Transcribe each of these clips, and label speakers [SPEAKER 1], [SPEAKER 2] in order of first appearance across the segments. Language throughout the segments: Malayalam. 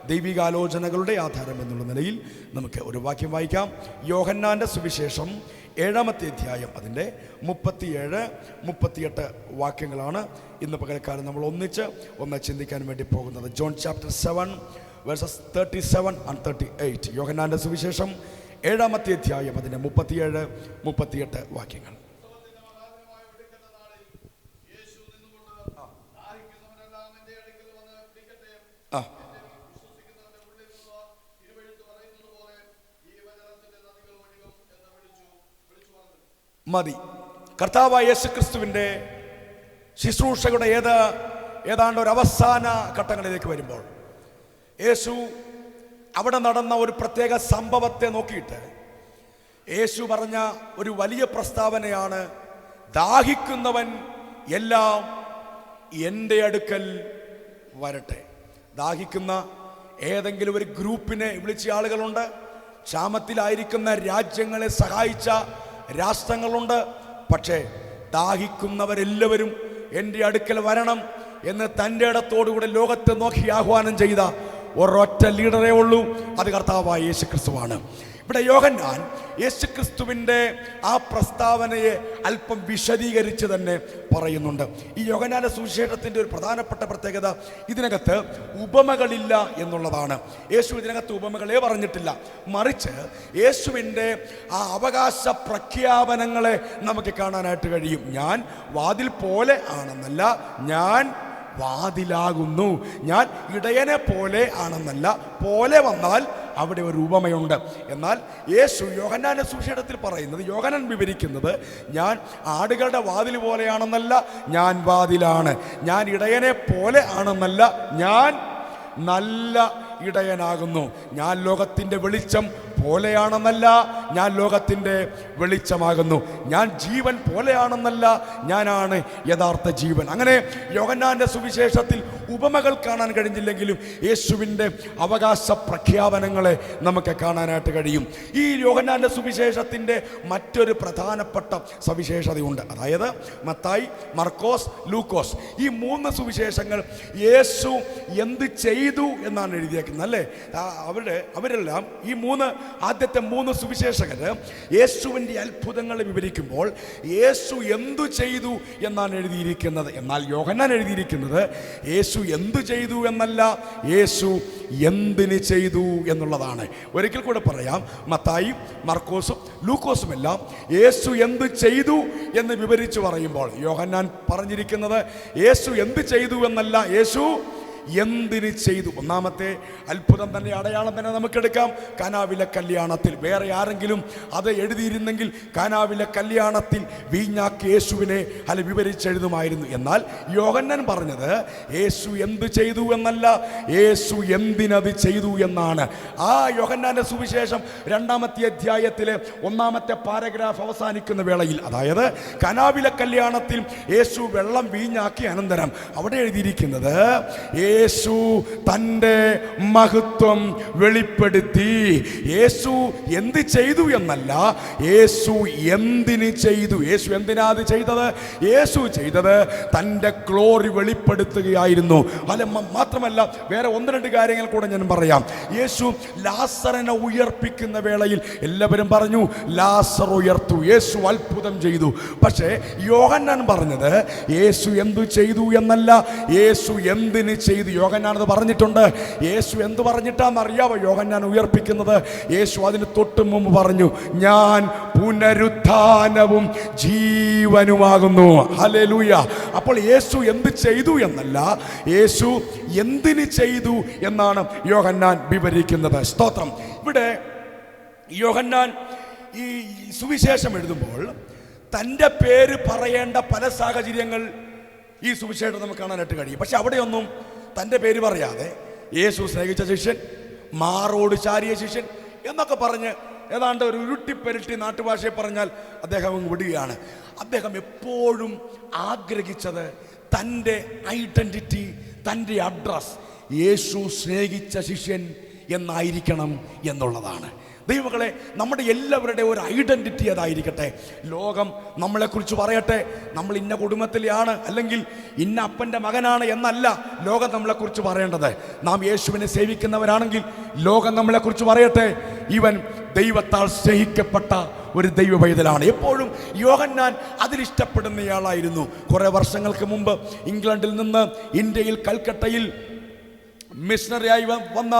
[SPEAKER 1] ദൈവികാലോചനകളുടെ ആധാരം എന്നുള്ള നിലയിൽ നമുക്ക് ഒരു വാക്യം വായിക്കാം. യോഹന്നാൻ്റെ സുവിശേഷം 7-ാമത്തെ അധ്യായം അതിൻ്റെ 37-38 വാക്യങ്ങളാണ് ഇന്ന് പകൽക്കാലം നമ്മൾ ഒന്ന് ചിന്തിക്കാൻ വേണ്ടി പോകുന്നത്. John chapter 7 versus 37 and 38. യോഹന്നാൻ്റെ സുവിശേഷം 7-ാമത്തെ അധ്യായം അതിൻ്റെ 37-38 വാക്യങ്ങൾ. മതി. കർത്താവായ യേശുക്രിസ്തുവിൻ്റെ ശുശ്രൂഷയുടെ ഏതാണ്ട് ഒരു അവസാന ഘട്ടങ്ങളിലേക്ക് വരുമ്പോൾ യേശു അവിടെ നടന്ന ഒരു പ്രത്യേക സംഭവത്തെ നോക്കിയിട്ട് യേശു പറഞ്ഞ ഒരു വലിയ പ്രസ്താവനയാണ്, ദാഹിക്കുന്നവൻ എല്ലാം എൻ്റെ അടുക്കൽ വരട്ടെ. ദാഹിക്കുന്ന ഏതെങ്കിലും ഒരു ഗ്രൂപ്പിനെ വിളിച്ച ആളുകളുണ്ട്, ക്ഷാമത്തിലായിരിക്കുന്ന രാജ്യങ്ങളെ സഹായിച്ച രാഷ്ട്രങ്ങളുണ്ട്. പക്ഷേ ദാഹിക്കുന്നവരെല്ലാവരും എൻ്റെ അടുക്കൽ വരണം എന്ന് തൻ്റെ ഇടത്തോടുകൂടെ ലോകത്തെ നോക്കി ആഹ്വാനം ചെയ്ത ഒരൊറ്റ ലീഡറേ ഉള്ളൂ, അത് കർത്താവായ യേശുക്രിസ്തുവാണ്. ഇവിടെ യോഹന്നാൻ യേശുക്രിസ്തുവിൻ്റെ ആ പ്രസ്താവനയെ അല്പം വിശദീകരിച്ച് തന്നെ പറയുന്നുണ്ട്. ഈ യോഹന്നാന്റെ സുവിശേഷത്തിൻ്റെ ഒരു പ്രധാനപ്പെട്ട പ്രത്യേകത ഇതിനകത്ത് ഉപമകളില്ല എന്നുള്ളതാണ്. യേശു ഇതിനകത്ത് ഉപമകളെ പറഞ്ഞിട്ടില്ല, മറിച്ച് യേശുവിൻ്റെ ആ അവകാശ പ്രഖ്യാപനങ്ങളെ നമുക്ക് കാണാനായിട്ട് കഴിയും. ഞാൻ വാതിൽ പോലെ ആണെന്നല്ല, ഞാൻ വാതിലാകുന്നു. ഞാൻ ഇടയനെ പോലെ ആണെന്നല്ല, പോലെ വന്നാൽ അവിടെ ഒരു ഉപമയുണ്ട്. എന്നാൽ യേശു യോഹന്നാന്റെ സുവിശേഷത്തിൽ പറയുന്നത്, യോഹന്നാൻ വിവരിക്കുന്നത്, ഞാൻ ആടുകളുടെ വാതിൽ പോലെയാണെന്നല്ല, ഞാൻ വാതിലാണ്. ഞാൻ ഇടയനെ പോലെ ആണെന്നല്ല, ഞാൻ നല്ല ഇടയനാകുന്നു. ഞാൻ ലോകത്തിൻ്റെ വെളിച്ചം പോലെയാണെന്നല്ല, ഞാൻ ലോകത്തിൻ്റെ വെളിച്ചമാകുന്നു. ഞാൻ ജീവൻ പോലെയാണെന്നല്ല, ഞാനാണ് യഥാർത്ഥ ജീവൻ. അങ്ങനെ യോഹന്നാന്റെ സുവിശേഷത്തിൽ ഉപമകൾ കാണാൻ കഴിഞ്ഞില്ലെങ്കിലും യേശുവിൻ്റെ അവകാശ പ്രഖ്യാപനങ്ങളെ നമുക്ക് കാണാനായിട്ട് കഴിയും. ഈ യോഹന്നാന്റെ സുവിശേഷത്തിൻ്റെ മറ്റൊരു പ്രധാനപ്പെട്ട സവിശേഷതയുണ്ട്. അതായത് മത്തായി, മർക്കോസ്, ലൂക്കോസ്, ഈ 3 സുവിശേഷങ്ങൾ യേശു എന്ത് ചെയ്തു എന്നാണ് എഴുതിയേക്കുന്നത്, അല്ലേ? അവരെല്ലാം ഈ ആദ്യത്തെ 3 സുവിശേഷകർ യേശുവിൻ്റെ അത്ഭുതങ്ങളെ വിവരിക്കുമ്പോൾ യേശു എന്തു ചെയ്തു എന്നാണ് എഴുതിയിരിക്കുന്നത്. എന്നാൽ യോഹന്നാൻ എഴുതിയിരിക്കുന്നത് യേശു എന്തു ചെയ്തു എന്നല്ല, യേശു എന്തിന് ചെയ്തു എന്നുള്ളതാണ്. ഒരിക്കൽ കൂടെ പറയാം, മത്തായി, മർക്കോസും ലൂക്കോസും എല്ലാം യേശു എന്ത് ചെയ്തു എന്ന് വിവരിച്ചു പറയുമ്പോൾ യോഹന്നാൻ പറഞ്ഞിരിക്കുന്നത് യേശു എന്ത് ചെയ്തു എന്നല്ല, യേശു എന്തിന് ചെയ്തു. ഒന്നാമത്തെ അത്ഭുതം തന്നെ, അടയാളം തന്നെ നമുക്കെടുക്കാം. കാനാവിലെ കല്യാണത്തിൽ വേറെ ആരെങ്കിലും അത് എഴുതിയിരുന്നെങ്കിൽ കാനാവിലെ കല്യാണത്തിൽ വീഞ്ഞാക്കി യേശുവിനെ വിവരിച്ചെഴുതുമായിരുന്നു. എന്നാൽ യോഹന്നാൻ പറഞ്ഞത് യേശു എന്ത് ചെയ്തു എന്നല്ല, യേശു എന്തിനത് ചെയ്തു എന്നാണ്. ആ യോഹന്നാന്റെ സുവിശേഷം 2-ാമത്തെ അധ്യായത്തിലെ 1-ാമത്തെ പാരഗ്രാഫ് അവസാനിക്കുന്ന വേളയിൽ, അതായത് കാനാവിലെ കല്യാണത്തിൽ യേശു വെള്ളം വീഞ്ഞാക്കി അനന്തരം അവിടെ എഴുതിയിരിക്കുന്നത് യേശു തൻ്റെ മഹത്വം വെളിപ്പെടുത്തി. യേശു എന്ത് ചെയ്തു എന്നല്ല, യേശു എന്തിന് ചെയ്തു. യേശു എന്തിനാ അത് ചെയ്തത്? യേശു ചെയ്തത് തൻ്റെ ഗ്ലോറി വെളിപ്പെടുത്തുകയായിരുന്നു. അല്ല, മാത്രമല്ല വേറെ 1-2 കാര്യങ്ങൾ കൂടെ ഞാൻ പറയാം. യേശു ലാസറിനെ ഉയർപ്പിക്കുന്ന വേളയിൽ എല്ലാവരും പറഞ്ഞു ലാസർ ഉയർത്തു, യേശു അത്ഭുതം ചെയ്തു. പക്ഷേ യോഹന്നാൻ പറഞ്ഞത് യേശു എന്തു ചെയ്തു എന്നല്ല, യേശു എന്തിന് ചെയ്തു. യോഹന്നാൻ പറഞ്ഞിട്ടുണ്ട്. യേശു എന്ത് പറഞ്ഞിട്ടാണെന്നറിയാവോ യോഹന്നാൻ ഉയർപ്പിക്കുന്നത്? യേശു അതിന് തൊട്ട് മുമ്പ് പറഞ്ഞു, ഞാൻ പുനരുത്ഥാനവും ജീവനുമാകുന്നു. ഹല്ലേലൂയ. അപ്പോൾ യേശു എന്ത് ചെയ്തു എന്നല്ല, യേശു എന്തിന് ചെയ്തു എന്നാണ് യോഹന്നാൻ വിവരിക്കുന്നത്. സ്തോത്രം. ഇവിടെ യോഹന്നാൻ ഈ സുവിശേഷം എഴുതുമ്പോൾ തൻ്റെ പേര് പറയേണ്ട പല സാഹചര്യങ്ങൾ ഈ സുവിശേഷം നമുക്ക് കാണാനായിട്ട് കഴിയും. പക്ഷെ അവിടെയൊന്നും തൻ്റെ പേര് പറയാതെ യേശു സ്നേഹിച്ച ശിഷ്യൻ, മാറോട് ചാരിയ ശിഷ്യൻ എന്നൊക്കെ പറഞ്ഞ് ഏതാണ്ട് ഒരു ഉരുട്ടിപ്പെരുട്ടി നാട്ടുഭാഷയെ പറഞ്ഞാൽ അദ്ദേഹം വിടുകയാണ്. അദ്ദേഹം എപ്പോഴും ആഗ്രഹിച്ചത് തൻ്റെ ഐഡൻറ്റിറ്റി, തൻ്റെ അഡ്രസ് യേശു സ്നേഹിച്ച ശിഷ്യൻ എന്നായിരിക്കണം എന്നുള്ളതാണ്. ദൈവങ്ങളെ, നമ്മുടെ എല്ലാവരുടെ ഒരു ഐഡന്റിറ്റി അതായിരിക്കട്ടെ. ലോകം നമ്മളെക്കുറിച്ച് പറയട്ടെ, നമ്മൾ ഇന്ന കുടുംബത്തിലെയാണ് അല്ലെങ്കിൽ ഇന്ന അപ്പൻ്റെ മകനാണ് എന്നല്ല ലോകം നമ്മളെക്കുറിച്ച് പറയേണ്ടത്. നാം യേശുവിനെ സേവിക്കുന്നവരാണെങ്കിൽ ലോകം നമ്മളെക്കുറിച്ച് പറയട്ടെ, ഇവൻ ദൈവത്താൽ സ്നേഹിക്കപ്പെട്ട ഒരു ദൈവ പൈതലാണ്. എപ്പോഴും യോഹന്നാൻ അതിലിഷ്ടപ്പെടുന്നയാളായിരുന്നു. കുറേ വർഷങ്ങൾക്ക് മുമ്പ് ഇംഗ്ലണ്ടിൽ നിന്ന് ഇന്ത്യയിൽ കൽക്കട്ടയിൽ മിഷണറിയായി വന്ന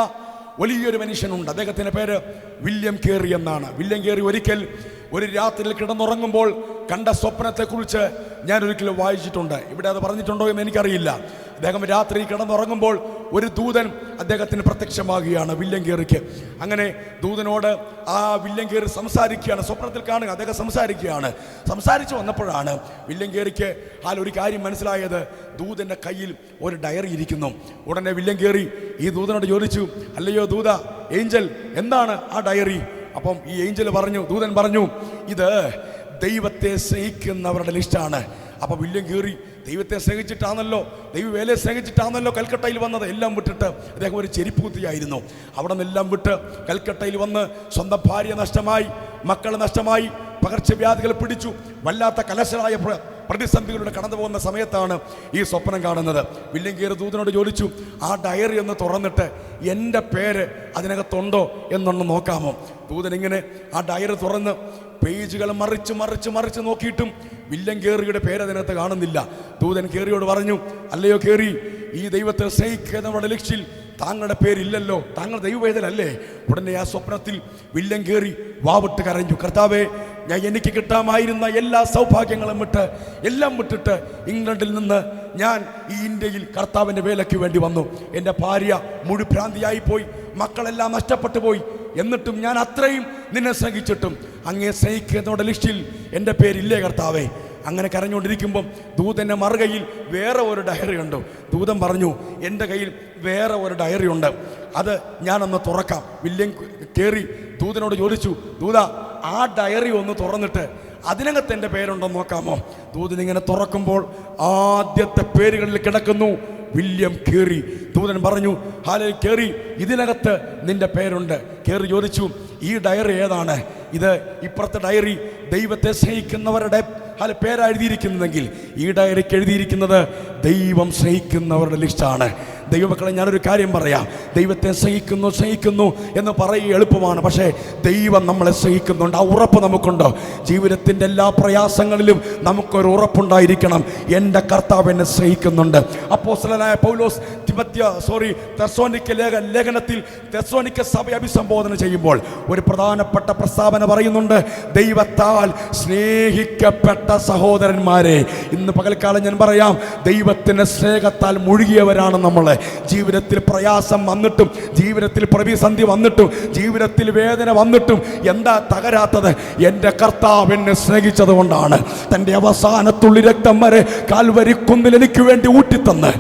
[SPEAKER 1] വലിയൊരു മനുഷ്യനുണ്ട്. അദ്ദേഹത്തിൻ്റെ പേര് വില്യം കേറി എന്നാണ്. വില്യം കേറി ഒരിക്കൽ ഒരു രാത്രിയിൽ കിടന്നുറങ്ങുമ്പോൾ കണ്ട സ്വപ്നത്തെക്കുറിച്ച് ഞാൻ ഒരിക്കലും വായിച്ചിട്ടുണ്ട്. ഇവിടെ അത് പറഞ്ഞിട്ടുണ്ടോ എന്ന് എനിക്കറിയില്ല. അദ്ദേഹം രാത്രി കിടന്നുറങ്ങുമ്പോൾ ഒരു ദൂതൻ അദ്ദേഹത്തിന് പ്രത്യക്ഷമാകുകയാണ്, വില്യം കേറിക്ക്. അങ്ങനെ ദൂതനോട് ആ വില്യം കേറി സംസാരിക്കുകയാണ്. സ്വപ്നത്തിൽ കാണുക, അദ്ദേഹം സംസാരിച്ചു വന്നപ്പോഴാണ് വില്യം കേറിക്ക് ഒരു കാര്യം മനസ്സിലായത്. ദൂതൻ്റെ കയ്യിൽ ഒരു ഡയറി ഇരിക്കുന്നു. ഉടനെ വില്യം കേറി ഈ ദൂതനോട് ചോദിച്ചു, അല്ലയോ ദൂത, ഏഞ്ചൽ, എന്താണ് ആ ഡയറി? അപ്പം ഈ ഏഞ്ചൽ ദൂതൻ പറഞ്ഞു, ഇത് ദൈവത്തെ സ്നേഹിക്കുന്നവരുടെ ലിസ്റ്റാണ്. അപ്പം വില്യം കേറി ദൈവത്തെ സ്നേഹിച്ചിട്ടാണല്ലോ, ദൈവവേലയെ സ്നേഹിച്ചിട്ടാണല്ലോ കൽക്കട്ടയിൽ വന്നത്. എല്ലാം വിട്ടിട്ട് അദ്ദേഹം ഒരു ചെരിപ്പ് കുത്തിയായിരുന്നു. അവിടെ നിന്നെല്ലാം വിട്ട് കൽക്കട്ടയിൽ വന്ന് സ്വന്തം ഭാര്യ നഷ്ടമായി, മക്കൾ നഷ്ടമായി, പകർച്ചവ്യാധികൾ പിടിച്ചു, വല്ലാത്ത കലശലായ പ്രതിസന്ധികളിലൂടെ കടന്നു പോകുന്ന സമയത്താണ് ഈ സ്വപ്നം കാണുന്നത്. വില്യം കേറി ദൂതനോട് ചോദിച്ചു, ആ ഡയറി ഒന്ന് തുറന്നിട്ട് എൻ്റെ പേര് അതിനകത്തുണ്ടോ എന്നൊന്ന് നോക്കാമോ? ദൂതൻ ഇങ്ങനെ ആ ഡയറി തുറന്ന് പേജുകൾ മറിച്ച് നോക്കിയിട്ടും വില്യം കേറിയുടെ പേര് അതിനകത്ത് കാണുന്നില്ല. ദൂതൻ കേറിയോട് പറഞ്ഞു, അല്ലയോ കേറി, ഈ ദൈവത്തെ സ്നേഹിക്കുന്നവരുടെ ലിസ്റ്റിൽ താങ്കളുടെ പേരില്ലല്ലോ, താങ്കൾ ദൈവവേദനല്ലേ? ഉടനെ ആ സ്വപ്നത്തിൽ വില്യം കേറി വാവിട്ട് കരഞ്ഞു, കർത്താവേ, എനിക്ക് കിട്ടാമായിരുന്ന എല്ലാ സൗഭാഗ്യങ്ങളും എല്ലാം വിട്ടിട്ട് ഇംഗ്ലണ്ടിൽ നിന്ന് ഞാൻ ഈ ഇന്ത്യയിൽ കർത്താവിൻ്റെ വേലയ്ക്ക് വേണ്ടി വന്നു. എൻ്റെ ഭാര്യ മുഴുഭ്രാന്തിയായി പോയി, മക്കളെല്ലാം നഷ്ടപ്പെട്ടു പോയി. എന്നിട്ടും ഞാൻ അത്രയും നിന്നെ സ്നേഹിച്ചിട്ടും അങ്ങേ സ്നേഹിക്കുന്നവരുടെ ലിസ്റ്റിൽ എൻ്റെ പേരില്ലേ കർത്താവേ? അങ്ങനെ കരഞ്ഞുകൊണ്ടിരിക്കുമ്പം ദൂതൻ്റെ മറുകയിൽ വേറെ ഒരു ഡയറി ഉണ്ട്. ദൂതൻ പറഞ്ഞു, എൻ്റെ കയ്യിൽ വേറെ ഒരു ഡയറി ഉണ്ട്, അത് ഞാനൊന്ന് തുറക്കാം. വില്യം കേറി ദൂതനോട് ചോദിച്ചു, ദൂത, ആ ഡയറി ഒന്ന് തുറന്നിട്ട് അതിനകത്ത് എൻ്റെ പേരുണ്ടോ നോക്കാമോ? ദൂതൻ ഇങ്ങനെ തുറക്കുമ്പോൾ ആദ്യത്തെ പേരുകളിൽ കിടക്കുന്നു വില്യം കേറി. ദൂതൻ പറഞ്ഞു, കേറി, ഇതിനകത്ത് നിന്റെ പേരുണ്ട്. കേറി ചോദിച്ചു, ഈ ഡയറി ഏതാണ്? ഇത് ഇപ്പുറത്തെ ഡയറി ദൈവത്തെ സ്നേഹിക്കുന്നവരുടെ പേരെഴുതിയിരിക്കുന്നതെങ്കിൽ ഈ ഡയറിക്ക് എഴുതിയിരിക്കുന്നത് ദൈവം സ്നേഹിക്കുന്നവരുടെ ലിസ്റ്റാണ്. ദൈവമക്കളെ, ഞാനൊരു കാര്യം പറയാം. ദൈവത്തെ സ്നേഹിക്കുന്നു എന്ന് പറയുക എളുപ്പമാണ്, പക്ഷേ ദൈവം നമ്മളെ സ്നേഹിക്കുന്നുണ്ട്. ആ ഉറപ്പ് നമുക്കുണ്ടോ? ജീവിതത്തിൻ്റെ എല്ലാ പ്രയാസങ്ങളിലും നമുക്കൊരു ഉറപ്പുണ്ടായിരിക്കണം, എൻ്റെ കർത്താവ് എന്നെ സ്നേഹിക്കുന്നുണ്ട്. അപ്പോസ്തലനായ പൗലോസ് ലേഖനത്തിൽ തെസ്സലോനിക്ക സഭയെ അഭിസംബോധന ചെയ്യുമ്പോൾ ഒരു പ്രധാനപ്പെട്ട പ്രസ്താവന പറയുന്നുണ്ട്. ദൈവത്താൽ സ്നേഹിക്കപ്പെട്ട സഹോദരന്മാരെ, ഇന്ന് പകൽക്കാലം ഞാൻ പറയാം, ദൈവത്തിൻ്റെ സ്നേഹത്താൽ മുഴുകിയവരാണ് നമ്മൾ. ജീവിതത്തിൽ പ്രയാസം വന്നിട്ടും, ജീവിതത്തിൽ പ്രതിസന്ധി വന്നിട്ടും, ജീവിതത്തിൽ വേദന വന്നിട്ടും എന്താ തകരാത്തത്? എൻ്റെ കർത്താവ് എന്നെ സ്നേഹിച്ചത് കൊണ്ടാണ്. തൻ്റെ അവസാനത്തുള്ളി രക്തം വരെ കാൽവരി കുന്നിൽ എനിക്ക് വേണ്ടി ഊറ്റിത്തന്ന്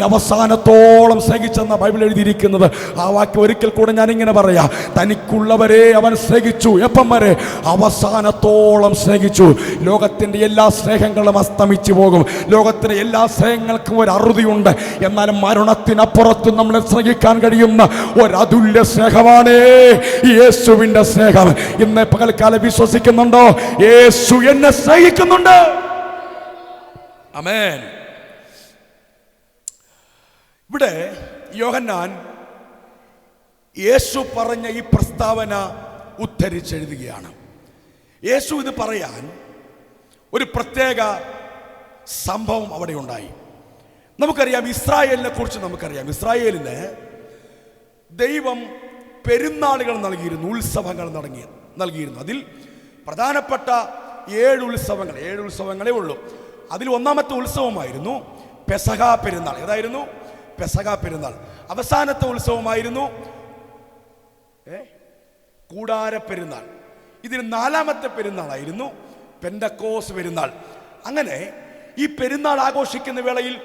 [SPEAKER 1] അവസാനത്തോളം സ്നേഹിച്ചെന്ന ബൈബിൾ എഴുതിയിരിക്കുന്നത്. ആ വാക്യം ഒരിക്കൽ കൂടെ ഞാനിങ്ങനെ പറയാം, തനിക്കുള്ളവരെ അവൻ സ്നേഹിച്ചു. എപ്പം വരെ? അവസാനത്തോളം സ്നേഹിച്ചു. ലോകത്തിൻ്റെ എല്ലാ സ്നേഹങ്ങളും അസ്തമിച്ചു പോകും. ലോകത്തിൻ്റെ എല്ലാ സ്നേഹങ്ങൾക്കും ഒരു അറുതിയുണ്ട്. എന്നാൽ മരണത്തിനപ്പുറത്തും നമ്മളെ സ്നേഹിക്കാൻ കഴിയുന്ന ഒരതുല്യ സ്നേഹമാണ് യേശുവിൻ്റെ സ്നേഹം. ഇന്ന് പകൽക്കാലം വിശ്വസിക്കുന്നുണ്ടോ? യേശു എന്നെ സ്നേഹിക്കുന്നുണ്ട്. ആമേൻ. ഇവിടെ യോഹന്നാൻ യേശു പറഞ്ഞ ഈ പ്രസ്താവന ഉദ്ധരിച്ചെഴുതുകയാണ്. യേശു ഇത് പറയാൻ ഒരു പ്രത്യേക സംഭവം അവിടെ ഉണ്ടായി. നമുക്കറിയാം, ഇസ്രായേലിനെ കുറിച്ച് നമുക്കറിയാം. ഇസ്രായേലിന് ദൈവം പെരുന്നാളുകൾ നൽകിയിരുന്നു, ഉത്സവങ്ങൾ നൽകിയിരുന്നു. അതിൽ പ്രധാനപ്പെട്ട 7 ഉത്സവങ്ങളേ ഉള്ളൂ. അതിൽ ഒന്നാമത്തെ ഉത്സവമായിരുന്നു പെസഹ പെരുന്നാൾ. ഏതായിരുന്നു? പെസഹ പെരുന്നാൾ. അവസാനത്തെ ഉത്സവമായിരുന്നു കൂടാര പെരുന്നാൾ. ഇതിന് 4ാമത്തെ പെരുന്നാളായിരുന്നു പെന്തക്കോസ് പെരുന്നാൾ. അങ്ങനെ ഈ പെരുന്നാൾ ആഘോഷിക്കുന്ന വേളയിൽ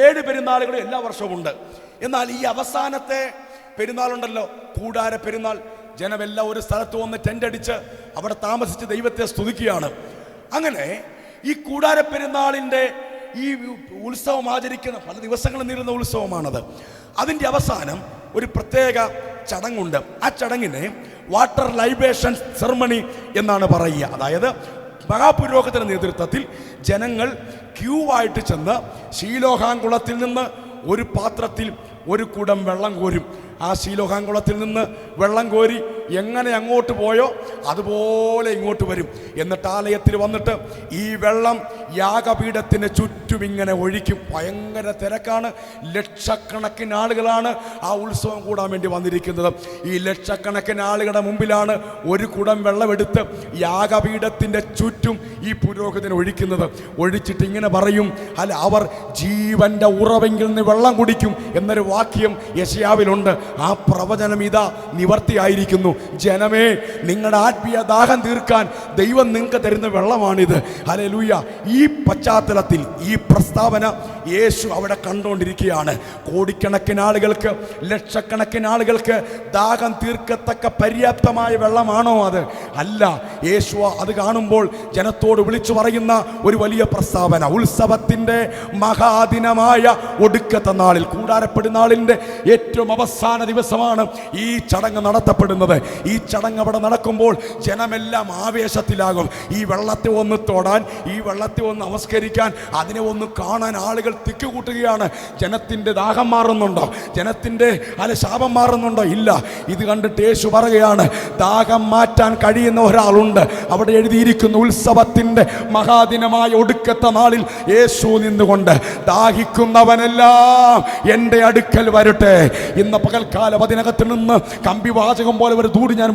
[SPEAKER 1] 7 പെരുന്നാളുകൾ എല്ലാ വർഷവും ഉണ്ട്. എന്നാൽ ഈ അവസാനത്തെ പെരുന്നാളുണ്ടല്ലോ, കൂടാര പെരുന്നാൾ, ജനമെല്ലാം ഒരു സ്ഥലത്ത് വന്ന് ടെൻ്റടിച്ച് അവിടെ താമസിച്ച് ദൈവത്തെ സ്തുതിക്കുകയാണ്. അങ്ങനെ ഈ കൂടാര പെരുന്നാളിൻ്റെ ഈ ഉത്സവം ആചരിക്കുന്ന പല ദിവസങ്ങൾ നീളുന്ന ഉത്സവമാണത്. അതിൻ്റെ അവസാനം ഒരു പ്രത്യേക ചടങ്ങുണ്ട്. ആ ചടങ്ങിനെ വാട്ടർ ലൈബേഷൻ സെറമണി എന്നാണ് പറയുക. അതായത് മഹാപുരോഹിതന്റെ നേതൃത്വത്തിൽ ജനങ്ങൾ ക്യൂ ആയിട്ട് ചെന്ന് ശീലോഹാങ്കുളത്തിൽ നിന്ന് ഒരു പാത്രത്തിൽ ഒരു കുടം വെള്ളം കോരും. ആ ശീലോഹാങ്കുളത്തിൽ നിന്ന് വെള്ളം കോരി എങ്ങനെ അങ്ങോട്ട് പോയോ അതുപോലെ ഇങ്ങോട്ട് വരും. എന്നിട്ട് ആലയത്തിൽ വന്നിട്ട് ഈ വെള്ളം യാഗപീഠത്തിന് ചുറ്റും ഇങ്ങനെ ഒഴിക്കും. ഭയങ്കര തിരക്കാണ്. ലക്ഷക്കണക്കിന് ആളുകളാണ് ആ ഉത്സവം കൂടാൻ വേണ്ടി വന്നിരിക്കുന്നത്. ഈ ലക്ഷക്കണക്കിന് ആളുകളുടെ മുമ്പിലാണ് ഒരു കുടം വെള്ളമെടുത്ത് യാഗപീഠത്തിൻ്റെ ചുറ്റും ഈ പുരോഹിതൻ ഒഴിക്കുന്നത്. ഒഴിച്ചിട്ട് ഇങ്ങനെ പറയും, അല്ല അവർ ജീവന്റെ ഉറവെങ്കിൽ നിന്ന് വെള്ളം കുടിക്കും എന്നൊരു വാക്യം യെശയ്യാവിലുണ്ട്. ആ പ്രവചനം ഇതാ നിവർത്തിയായിരിക്കുന്നു. ജനമേ, നിങ്ങളുടെ ആത്മീയ ദാഹം തീർക്കാൻ ദൈവം നിങ്ങൾക്ക് തരുന്ന വെള്ളമാണിത്. ഹല്ലേലൂയ. ഈ പശ്ചാത്തലത്തിൽ ഈ പ്രസ്താവന യേശു അവിടെ കണ്ടുകൊണ്ടിരിക്കുകയാണ്. കോടിക്കണക്കിന് ആളുകൾക്ക്, ലക്ഷക്കണക്കിന് ആളുകൾക്ക് ദാഹം തീർക്കത്തക്ക പര്യാപ്തമായ വെള്ളമാണോ അത്? അല്ല. യേശു അത് കാണുമ്പോൾ ജനത്തോട് വിളിച്ചു പറയുന്ന ഒരു വലിയ പ്രസ്താവന, ഉത്സവത്തിൻ്റെ മഹാദിനമായ ഒടുക്കത്തെ നാളിൽ, കൂടാരപ്പെടുന്നാളിൻ്റെ ഏറ്റവും അവസാന ദിവസമാണ് ഈ ചടങ്ങ് നടത്തപ്പെടുന്നത്. ഈ ചടങ്ങ് അവിടെ നടക്കുമ്പോൾ ജനമെല്ലാം ആവേശത്തിലാകും. ഈ വെള്ളത്തെ ഒന്ന് തൊടാൻ, ഈ വെള്ളത്തെ ഒന്ന് നമസ്കരിക്കാൻ, അതിനെ ഒന്ന് കാണാൻ ആളുകൾ തിക്കുകൂട്ടുകയാണ്. ജനത്തിൻ്റെ ദാഹം മാറുന്നുണ്ടോ? ജനത്തിൻ്റെ ശാപം മാറുന്നുണ്ടോ? ഇല്ല. ഇത് കണ്ടിട്ട് യേശു പറയുകയാണ്, ദാഹം മാറ്റാൻ കഴിയുന്ന ഒരാളുണ്ട്. അവിടെ എഴുതിയിരിക്കുന്നു, ഉത്സവത്തിൻ്റെ മഹാദിനമായ ഒടുക്കത്തെ നാളിൽ യേശു നിന്നുകൊണ്ട് ദാഹിക്കുന്നവനെല്ലാം എൻ്റെ അടുക്കൽ വരട്ടെ. ഇന്ന് പകൽക്കാലം അതിനകത്ത് നിന്ന് കമ്പിവാചകം പോലെ ഒരു ദൂടി ഞാൻ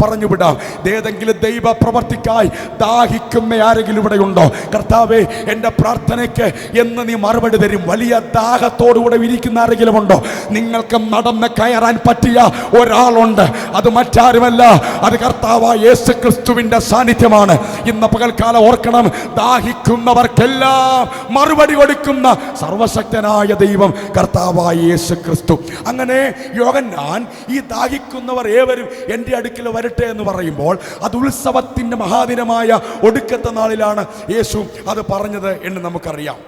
[SPEAKER 1] പറഞ്ഞു വിടാം. ഏതെങ്കിലും ദൈവ പ്രവർത്തിക്കായി ദാഹിക്കുന്ന ആരെങ്കിലും ഇവിടെ ഉണ്ടോ? കർത്താവേ, എൻ്റെ പ്രാർത്ഥനയ്ക്ക് എന്ന് നീ മറുപടി തരും. വലിയ ദാഹത്തോടുകൂടെ ഇരിക്കുന്ന ആരെങ്കിലും ഉണ്ടോ? നിങ്ങൾക്ക് നടന്ന് കയറാൻ പറ്റിയ ഒരാളുണ്ട്. അത് മറ്റാരുമല്ല, അത് കർത്താവായ യേശു ക്രിസ്തുവിൻ്റെ സാന്നിധ്യമാണ്. ഇന്ന് പകൽക്കാലം ഓർക്കണം, ദാഹിക്കുന്നവർക്കെല്ലാം മറുപടി കൊടുക്കുന്ന സർവശക്തനായ ദൈവം കർത്താവായ യേശു ക്രിസ്തു. അങ്ങനെ യോഹന്നാൻ ഈ ദാഹിക്കുന്നവർ ഏവരും എൻ്റെ അടുക്കൽ വരട്ടെ എന്ന് പറയുമ്പോൾ അത് ഉത്സവത്തിൻ്റെ മഹാദിനമായ ഒടുക്കത്തെ നാളിലാണ് യേശു അത് പറഞ്ഞത് എന്ന് നമുക്കറിയാം.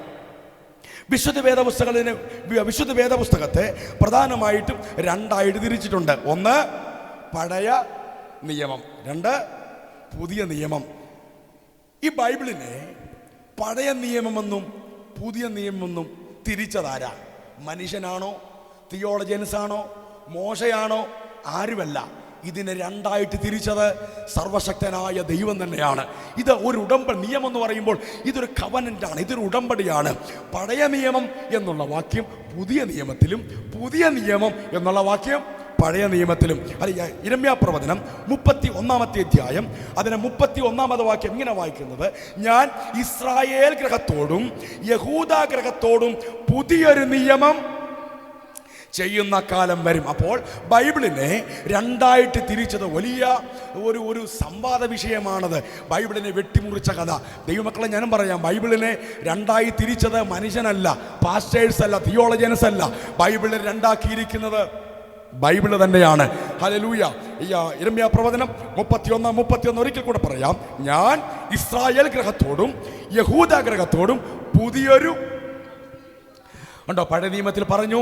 [SPEAKER 1] വിശുദ്ധ വേദപുസ്തകത്തെ പ്രധാനമായിട്ടും രണ്ടായിട്ട് തിരിച്ചിട്ടുണ്ട്. ഒന്ന് പഴയ നിയമം, രണ്ട് പുതിയ നിയമം. ഈ ബൈബിളിനെ പഴയ നിയമമെന്നും പുതിയ നിയമമെന്നും തിരിച്ചതാരാ? മനുഷ്യനാണോ? തിയോളജിയൻസാണോ? മോശയാണോ? ആരുമല്ല. ഇതിനെ രണ്ടായിട്ട് തിരിച്ചത് സർവശക്തനായ ദൈവം തന്നെയാണ്. ഇത് ഒരു നിയമം എന്ന് പറയുമ്പോൾ ഇതൊരു കവനന്റാണ്, ഇതൊരു ഉടമ്പടിയാണ്. പഴയ നിയമം എന്നുള്ള വാക്യം പുതിയ നിയമത്തിലും, പുതിയ നിയമം എന്നുള്ള വാക്യം പഴയ നിയമത്തിലും. യിരെമ്യാ പ്രവചനം 31-ാമത്തെ അധ്യായം അതിന് 31-ാമത് വാക്യം ഇങ്ങനെ വായിക്കുന്നത്, ഞാൻ ഇസ്രായേൽ ഗ്രഹത്തോടും യഹൂദ ഗ്രഹത്തോടും പുതിയൊരു നിയമം ചെയ്യുന്ന കാലം വരും. അപ്പോൾ ബൈബിളിനെ രണ്ടായിട്ട് തിരിച്ചത് വലിയ ഒരു സംവാദ വിഷയമാണത്. ബൈബിളിനെ വെട്ടിമുറിച്ച കഥ. ദൈവമക്കളെ, ഞാനും പറയാം, ബൈബിളിനെ രണ്ടായി തിരിച്ചത് മനുഷ്യനല്ല, പാസ്റ്റേഴ്സ് അല്ല, തിയോളജിയൻസ് അല്ല. ബൈബിളിനെ രണ്ടാക്കിയിരിക്കുന്നത് ബൈബിള് തന്നെയാണ്. ഹല്ലേലൂയ. യിരെമ്യാ പ്രവചനം 31 ഒരിക്കൽ കൂടെ പറയാം, ഞാൻ ഇസ്രായേൽ ഗ്രഹത്തോടും യഹൂദ ഗ്രഹത്തോടും പുതിയൊരു ഉണ്ടോ. പഴയ നിയമത്തിൽ പറഞ്ഞു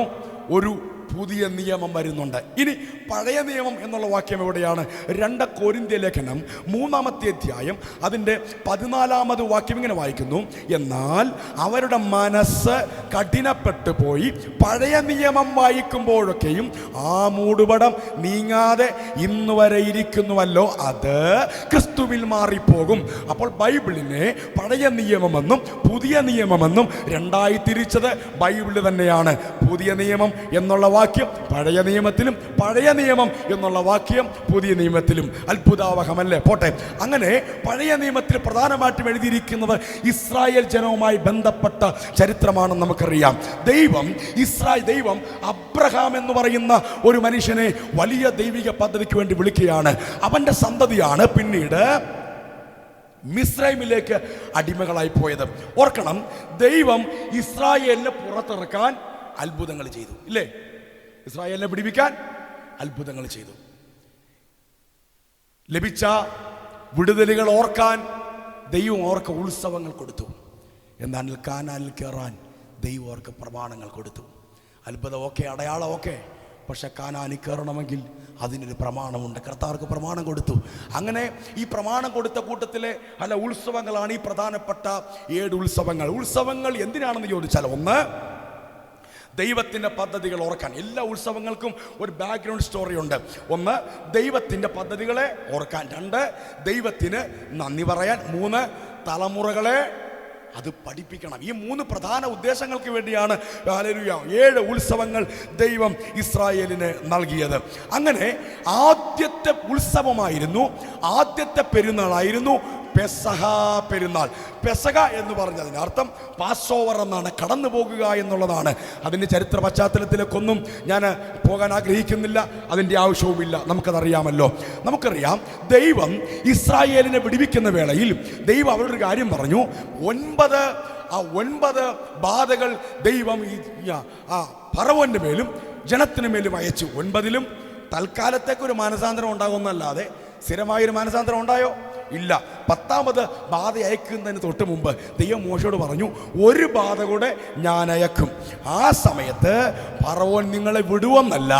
[SPEAKER 1] ഒരു പുതിയ നിയമം വരുന്നുണ്ട്. ഇനി പഴയ നിയമം എന്നുള്ള വാക്യം എവിടെയാണ്? 2 കൊരിന്ത്യർ ലേഖനം 3-ാമത്തെ അധ്യായം അതിൻ്റെ 14-ാമത് വാക്യം ഇങ്ങനെ വായിക്കുന്നു, എന്നാൽ അവരുടെ മനസ്സ് കഠിനപ്പെട്ടു പോയി പഴയ നിയമം വായിക്കുമ്പോഴൊക്കെയും ആ മൂടുപടം നീങ്ങാതെ ഇന്ന് വരെ ഇരിക്കുന്നുവല്ലോ, അത് ക്രിസ്തുവിൽ മാറിപ്പോകും. അപ്പോൾ ബൈബിളിനെ പഴയ നിയമമെന്നും പുതിയ നിയമമെന്നും രണ്ടായി തിരിച്ചത് ബൈബിള് തന്നെയാണ്. പുതിയ നിയമം എന്നുള്ള വാക്യം പഴയ നിയമത്തിലും, പഴയ നിയമം എന്നുള്ള വാക്യം പുതിയ നിയമത്തിലും. അത്ഭുതാവഹമല്ലേ? പോട്ടെ. അങ്ങനെ പഴയ നിയമത്തിൽ പ്രധാനമായിട്ടും എഴുതിയിരിക്കുന്നത് ഇസ്രായേൽ ജനവുമായി ബന്ധപ്പെട്ട ചരിത്രമാണെന്ന് നമുക്കറിയാം. ദൈവം അബ്രഹാം എന്ന് പറയുന്ന ഒരു മനുഷ്യനെ വലിയ ദൈവിക പദ്ധതിക്ക് വേണ്ടി വിളിക്കുകയാണ്. അവന്റെ സന്തതിയാണ് പിന്നീട് മിസ്രൈമിലേക്ക് അടിമകളായി പോയത്. ഓർക്കണം, ദൈവം ഇസ്രായേലിനെ പുറത്തിറക്കാൻ അത്ഭുതങ്ങൾ ചെയ്തു, ഇല്ലേ? ഇസ്രായേലിനെ പിടിപ്പിക്കാൻ അത്ഭുതങ്ങൾ ചെയ്തു. ലഭിച്ച വിടുതലുകൾ ഓർക്കാൻ ദൈവം ഓർക്ക് ഉത്സവങ്ങൾ കൊടുത്തു. എന്നാൽ കാനാനിൽ കയറാൻ ദൈവം ഓർക്ക് പ്രമാണങ്ങൾ കൊടുത്തു. അത്ഭുതം ഓക്കെ, അടയാളം ഓക്കെ, പക്ഷെ കാനാനിൽ കയറണമെങ്കിൽ അതിനൊരു പ്രമാണമുണ്ട്. കർത്താവർക്ക് പ്രമാണം കൊടുത്തു. അങ്ങനെ ഈ പ്രമാണം കൊടുത്ത കൂട്ടത്തിലെ പല ഉത്സവങ്ങളാണ് ഈ പ്രധാനപ്പെട്ട 7 ഉത്സവങ്ങൾ. ഉത്സവങ്ങൾ എന്തിനാണെന്ന് ചോദിച്ചാൽ, ഒന്ന്, ദൈവത്തിൻ്റെ പദ്ധതികൾ ഓർക്കാൻ. എല്ലാ ഉത്സവങ്ങൾക്കും ഒരു ബാക്ക്ഗ്രൗണ്ട് സ്റ്റോറി ഉണ്ട്. ഒന്ന്, ദൈവത്തിൻ്റെ പദ്ധതികളെ ഓർക്കാൻ. 2, ദൈവത്തിന് നന്ദി പറയാൻ. 3, തലമുറകളെ അത് പഠിപ്പിക്കണം. ഈ 3 പ്രധാന ഉദ്ദേശങ്ങൾക്ക് വേണ്ടിയാണ് ഹല്ലേലൂയ 7 ഉത്സവങ്ങൾ ദൈവം ഇസ്രായേലിന് നൽകിയത്. അങ്ങനെ ആദ്യത്തെ ഉത്സവമായിരുന്നു, ആദ്യത്തെ പെരുന്നാളായിരുന്നു പെസഹ പെരുന്നാൾ. പെസഹ എന്ന് പറഞ്ഞതിന് അർത്ഥം പാസ് ഓവർ എന്നാണ്, കടന്നു പോകുക എന്നുള്ളതാണ്. അതിൻ്റെ ചരിത്ര പശ്ചാത്തലത്തിലേക്കൊന്നും ഞാൻ പോകാൻ ആഗ്രഹിക്കുന്നില്ല, അതിൻ്റെ ആവശ്യവുമില്ല, നമുക്കതറിയാമല്ലോ. നമുക്കറിയാം, ദൈവം ഇസ്രായേലിനെ വിടുവിക്കുന്ന വേളയിൽ ദൈവം അവരുടെ കാര്യം പറഞ്ഞു. 9 ബാധകൾ ദൈവം ഫറവോന്റെ മേലും ജനത്തിന് മേലും അയച്ചു. 9ലും തൽക്കാലത്തേക്കൊരു മാനസാന്തരം ഉണ്ടാകുമെന്നല്ലാതെ സ്ഥിരമായൊരു മാനസാന്തരം ഉണ്ടായോ? ഇല്ല. 10ാമത് ബാധ അയക്കുന്നതിന് തൊട്ട് മുമ്പ് ദൈവം മോശയോട് പറഞ്ഞു, 1 ബാധ കൂടെ ഞാൻ അയക്കും. ആ സമയത്ത് ഫറവോൻ നിങ്ങളെ വിടുവെന്നല്ല,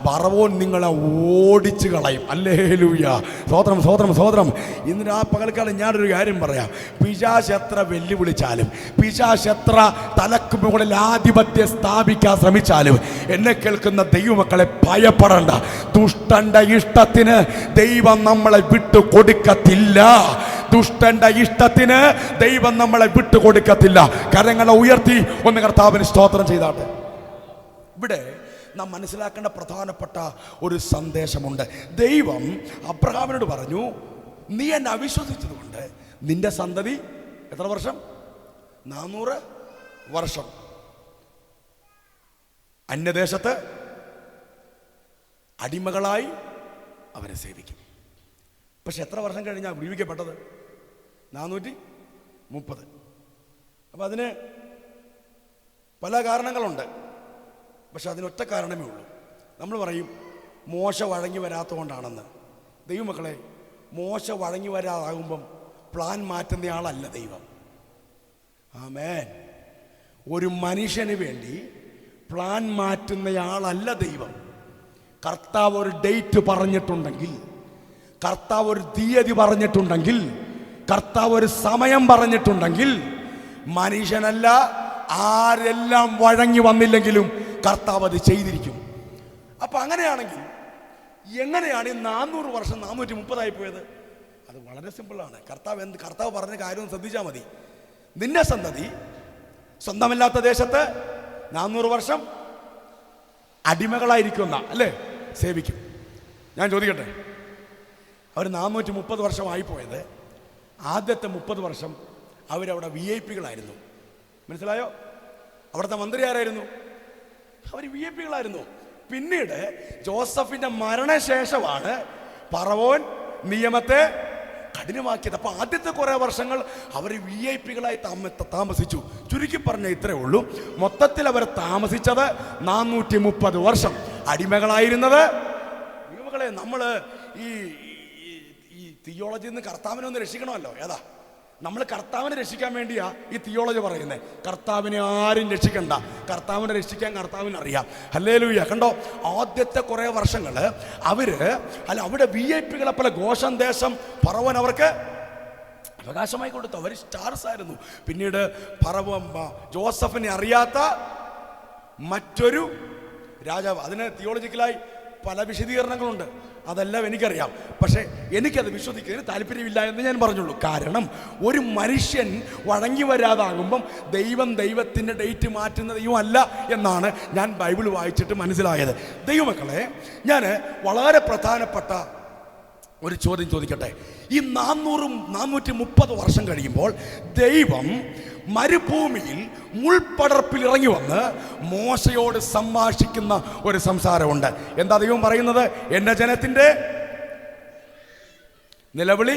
[SPEAKER 1] ഫറവോൻ നിങ്ങളെ ഓടിച്ചു കളയും. ഹല്ലേലൂയ, സ്തോത്രം സ്തോത്രം സ്തോത്രം. ഇന്ന് ആ പകൽക്കാലം ഞാനൊരു കാര്യം പറയാം. പിശാച് എത്ര വെല്ലുവിളിച്ചാലും, പിശാച് എത്ര തലക്ക് മുകളിൽ ആധിപത്യം സ്ഥാപിക്കാൻ ശ്രമിച്ചാലും, എന്നെ കേൾക്കുന്ന ദൈവമക്കളെ ഭയപ്പെടണ്ട. ദുഷ്ടന്റെ ഇഷ്ടത്തിന് ദൈവം നമ്മളെ വിട്ടു കൊടുക്കത്തില്ല. ദുഷ്ടന്റെ ഇഷ്ടത്തിന് ദൈവം നമ്മളെ വിട്ടുകൊടുക്കത്തില്ല. കരങ്ങളെ ഉയർത്തി ഒന്ന് കർത്താവിന് സ്തോത്രം ചെയ്താട്ടെ. ഇവിടെ നാം മനസ്സിലാക്കേണ്ട പ്രധാനപ്പെട്ട ഒരു സന്ദേശമുണ്ട്. ദൈവം അബ്രഹാമിനോട് പറഞ്ഞു, നീ എന്നെ അവിശ്വസിച്ചതുകൊണ്ട് നിന്റെ സന്തതി എത്ര വർഷം? 400 വർഷം അന്യദേശത്ത് അടിമകളായി അവരെ സേവിക്കും. പക്ഷെ എത്ര വർഷം കഴിഞ്ഞാൽ വിടുവിക്കപ്പെട്ടത്? 430. അപ്പം അതിന് പല കാരണങ്ങളുണ്ട്. പക്ഷെ അതിനൊറ്റ കാരണമേ ഉള്ളൂ. നമ്മൾ പറയും മോശ വഴങ്ങി വരാത്തതുകൊണ്ടാണെന്ന്. ദൈവമക്കളെ, മോശ വഴങ്ങി വരാതാകുമ്പം പ്ലാൻ മാറ്റുന്നയാളല്ല ദൈവം. ആമേൻ. ഒരു മനുഷ്യന് വേണ്ടി പ്ലാൻ മാറ്റുന്നയാളല്ല ദൈവം. കർത്താവ് ഒരു ഡേറ്റ് പറഞ്ഞിട്ടുണ്ടെങ്കിൽ, കർത്താവ് ഒരു തീയതി പറഞ്ഞിട്ടുണ്ടെങ്കിൽ, കർത്താവ് ഒരു സമയം പറഞ്ഞിട്ടുണ്ടെങ്കിൽ, മനുഷ്യനല്ല, ആരെല്ലാം വഴങ്ങി വന്നില്ലെങ്കിലും കർത്താവ് അത് ചെയ്തിരിക്കും. അപ്പൊ അങ്ങനെയാണെങ്കിൽ എങ്ങനെയാണ് ഈ 400 വർഷം 430 പോയത്? അത് വളരെ സിമ്പിളാണ്. കർത്താവ് പറഞ്ഞ കാര്യം ശ്രദ്ധിച്ചാൽ മതി. നിന്റെ സന്തതി സ്വന്തമില്ലാത്ത ദേശത്ത് 400 വർഷം അടിമകളായിരിക്കുന്ന അല്ലേ സേവിക്കും. ഞാൻ ചോദിക്കട്ടെ, അവർ 430 വർഷമായി പോയത്, ആദ്യത്തെ 30 വർഷം അവരവിടെ VIP-കളായിരുന്നു. മനസ്സിലായോ? അവിടുത്തെ മന്ത്രി ആരായിരുന്നു? അവർ VIP-കളായിരുന്നു. പിന്നീട് ജോസഫിന്റെ മരണശേഷമാണ് ഫറവോൻ നിയമത്തെ കഠിനമാക്കിയത്. അപ്പൊ ആദ്യത്തെ കുറെ വർഷങ്ങൾ അവർ VIP-കളായി താമസിച്ചു. ചുരുക്കി പറഞ്ഞ ഇത്രേ ഉള്ളൂ. മൊത്തത്തിൽ അവർ താമസിച്ചത് 430 വർഷം. അടിമകളായിരുന്നത്. ദൈവമക്കളെ, നമ്മള് ഈ തിയോളജിയിൽ നിന്ന് കർത്താവിനെ ഒന്ന് രക്ഷിക്കണമല്ലോ. ഏതാ? നമ്മൾ കർത്താവിനെ രക്ഷിക്കാൻ വേണ്ടിയാ ഈ തിയോളജി പറയുന്നത്. കർത്താവിനെ ആരും രക്ഷിക്കണ്ട, കർത്താവിനെ രക്ഷിക്കാൻ കർത്താവിന് അറിയാം. ഹല്ലേലൂയ. കണ്ടോ, ആദ്യത്തെ കുറെ വർഷങ്ങൾ അവിടെ VIP-കളെ പോലെ ഗോശൻ ദേശം ഫറവോൻ അവർക്ക് അവകാശമായി കൊടുത്തു. അവർ സ്റ്റാർസ് ആയിരുന്നു. പിന്നീട് ജോസഫിനെ അറിയാത്ത മറ്റൊരു രാജാവ്. അതിന് തിയോളജിക്കലായി പല വിശദീകരണങ്ങളുണ്ട്. അതെല്ലാം എനിക്കറിയാം. പക്ഷേ എനിക്കത് വിശ്വസിക്കുന്നതിന് താല്പര്യമില്ല എന്ന് ഞാൻ പറഞ്ഞുള്ളൂ. കാരണം ഒരു മനുഷ്യൻ വഴങ്ങി വരാതാകുമ്പം ദൈവത്തിൻ്റെ ഡേറ്റ് മാറ്റുന്ന ദൈവമല്ല എന്നാണ് ഞാൻ ബൈബിൾ വായിച്ചിട്ട് മനസ്സിലായത്. ദൈവമക്കളെ, ഞാൻ വളരെ പ്രധാനപ്പെട്ട ഒരു ചോദ്യം ചോദിക്കട്ടെ. ഈ 430 വർഷം കഴിയുമ്പോൾ ദൈവം മരുഭൂമിയിൽ മുൾപടർപ്പിൽ ഇറങ്ങി വന്ന് മോശയോട് സംഭാഷിക്കുന്ന ഒരു സംസാരമുണ്ട്. എന്താ ദൈവം പറയുന്നത്? എൻ്റെ ജനത്തിൻ്റെ നിലവിളി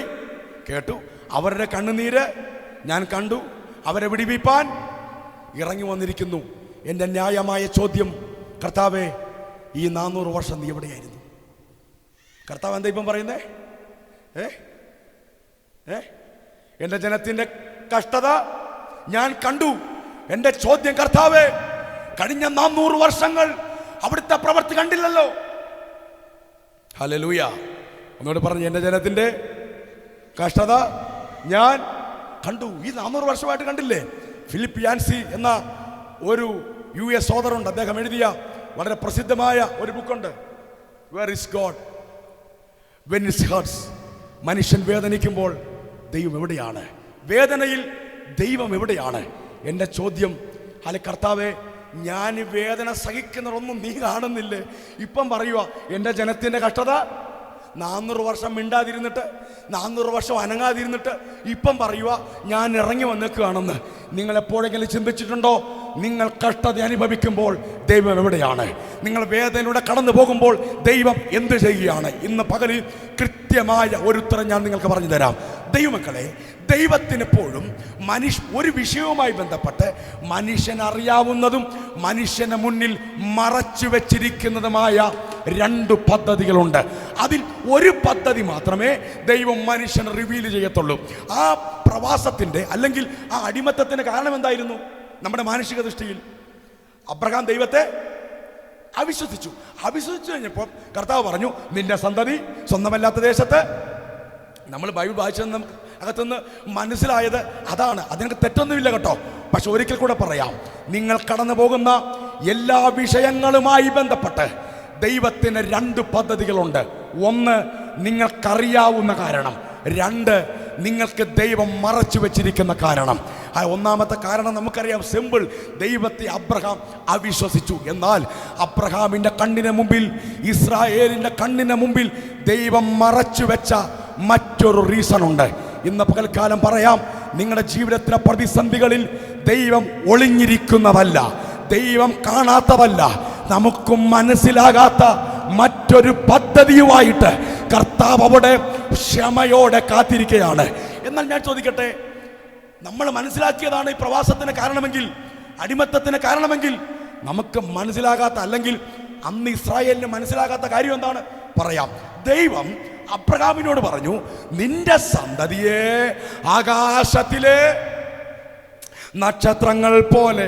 [SPEAKER 1] കേട്ടു, അവരുടെ കണ്ണുനീര് ഞാൻ കണ്ടു, അവരെ വിടിവിപ്പാൻ ഇറങ്ങി വന്നിരിക്കുന്നു. എൻ്റെ ന്യായമായ ചോദ്യം, കർത്താവേ, ഈ 400 വർഷം നീ എവിടെയായിരുന്നു? കർത്താവ് എന്താ ഇപ്പം പറയുന്നേ? എൻ്റെ ജനത്തിൻ്റെ കഷ്ടത ഞാൻ കണ്ടു. എൻ്റെ ചോദ്യം, കർത്താവേ, കഴിഞ്ഞ 400 വർഷങ്ങൾ അവിടുത്തെ പ്രവൃത്തി കണ്ടില്ലല്ലോ. ഹല്ലേലൂയ. ഒന്നുകൂടെ പറഞ്ഞു, എൻ്റെ ജനത്തിൻ്റെ കഷ്ടത ഞാൻ കണ്ടു. ഈ 400 വർഷമായിട്ട് കണ്ടില്ലേ? ഫിലിപ്പ് യാൻസി എന്ന ഒരു US സോദറുണ്ട്. അദ്ദേഹം എഴുതിയ വളരെ പ്രസിദ്ധമായ ഒരു ബുക്കുണ്ട്, where is God when it hurts. മനുഷ്യൻ വേദനിക്കുമ്പോൾ ദൈവം എവിടെയാണ്? വേദനയിൽ ദൈവം എവിടെയാണ്? എൻ്റെ ചോദ്യം, അല്ലെ കർത്താവേ, ഞാൻ വേദന സഹിക്കുന്നതൊന്നും നീ കാണുന്നില്ലേ? ഇപ്പം പറയുക എൻ്റെ ജനത്തിൻ്റെ കഷ്ടത. 400 വർഷം മിണ്ടാതിരുന്നിട്ട്, 400 വർഷം അനങ്ങാതിരുന്നിട്ട് ഇപ്പം പറയുക ഞാൻ ഇറങ്ങി വന്നേക്കുകയാണെന്ന്. നിങ്ങൾ എപ്പോഴെങ്കിലും ചിന്തിച്ചിട്ടുണ്ടോ? നിങ്ങൾ കഷ്ടത അനുഭവിക്കുമ്പോൾ ദൈവം എവിടെയാണ്? നിങ്ങൾ വേദനയിലൂടെ കടന്നു പോകുമ്പോൾ ദൈവം എന്ത് ചെയ്യുകയാണ്? ഇന്ന് പകലിൽ കൃത്യമായ ഒരു ഉത്തരം ഞാൻ നിങ്ങൾക്ക് പറഞ്ഞു തരാം. ദൈവമക്കളെ, ദൈവത്തിനെപ്പോഴും ഒരു വിഷയവുമായി ബന്ധപ്പെട്ട് മനുഷ്യൻ അറിയാവുന്നതും മനുഷ്യന് മുന്നിൽ മറച്ചു വെച്ചിരിക്കുന്നതുമായ 2 പദ്ധതികളുണ്ട്. അതിൽ ഒരു പദ്ധതി മാത്രമേ ദൈവം മനുഷ്യന് റിവീൽ ചെയ്യത്തുള്ളൂ. ആ പ്രവാസത്തിൻ്റെ അല്ലെങ്കിൽ ആ അടിമത്തത്തിൻ്റെ കാരണം എന്തായിരുന്നു? നമ്മുടെ മാനുഷിക ദൃഷ്ടിയിൽ അബ്രഹാം ദൈവത്തെ അവിശ്വസിച്ചു കഴിഞ്ഞപ്പോൾ കർത്താവ് പറഞ്ഞു, നിന്റെ സന്തതി സ്വന്തമല്ലാത്ത ദേശത്ത്. നമ്മൾ ബൈബിൾ വായിച്ചത് നമുക്ക് അകത്തുനിന്ന് മനസ്സിലായത് അതാണ്. അതിനൊക്കെ തെറ്റൊന്നുമില്ല കേട്ടോ. പക്ഷെ ഒരിക്കൽ കൂടെ പറയാം, നിങ്ങൾ കടന്നു പോകുന്ന എല്ലാ വിഷയങ്ങളുമായി ബന്ധപ്പെട്ട് ദൈവത്തിന് 2 പദ്ധതികളുണ്ട്. 1, നിങ്ങൾക്കറിയാവുന്ന കാരണം. 2, നിങ്ങൾക്ക് ദൈവം മറച്ചു വെച്ചിരിക്കുന്ന കാരണം. ആ 1ാമത്തെ കാരണം നമുക്കറിയാം, സിമ്പിൾ. ദൈവത്തെ അബ്രഹാം അവിശ്വസിച്ചു. എന്നാൽ അബ്രഹാമിൻ്റെ കണ്ണിന് മുമ്പിൽ, ഇസ്രായേലിൻ്റെ കണ്ണിന് മുമ്പിൽ ദൈവം മറച്ചു വെച്ച മറ്റൊരു റീസൺ ഉണ്ട്. ഇന്ന് പകൽക്കാലം പറയാം, നിങ്ങളുടെ ജീവിതത്തിലെ പ്രതിസന്ധികളിൽ ദൈവം ഒളിഞ്ഞിരിക്കുന്നതല്ല, ദൈവം കാണാത്തതല്ല, നമുക്ക് മനസ്സിലാകാത്ത മറ്റൊരു പദ്ധതിയുമായിട്ട് കർത്താവ് അവിടെ ക്ഷമയോടെ കാത്തിരിക്കുകയാണ്. എന്നാൽ ഞാൻ ചോദിക്കട്ടെ, നമ്മൾ മനസ്സിലാക്കിയതാണ് ഈ പ്രവാസത്തിന് കാരണമെങ്കിൽ, അടിമത്തത്തിന് കാരണമെങ്കിൽ, നമുക്ക് മനസ്സിലാകാത്ത, അല്ലെങ്കിൽ അന്ന് ഇസ്രായേലിന് മനസ്സിലാകാത്ത കാര്യം എന്താണ്? പറയാം. ദൈവം അബ്രഹാമിനോട് പറഞ്ഞു, നിന്റെ സന്തതിയെ ആകാശത്തിലെ നക്ഷത്രങ്ങൾ പോലെ,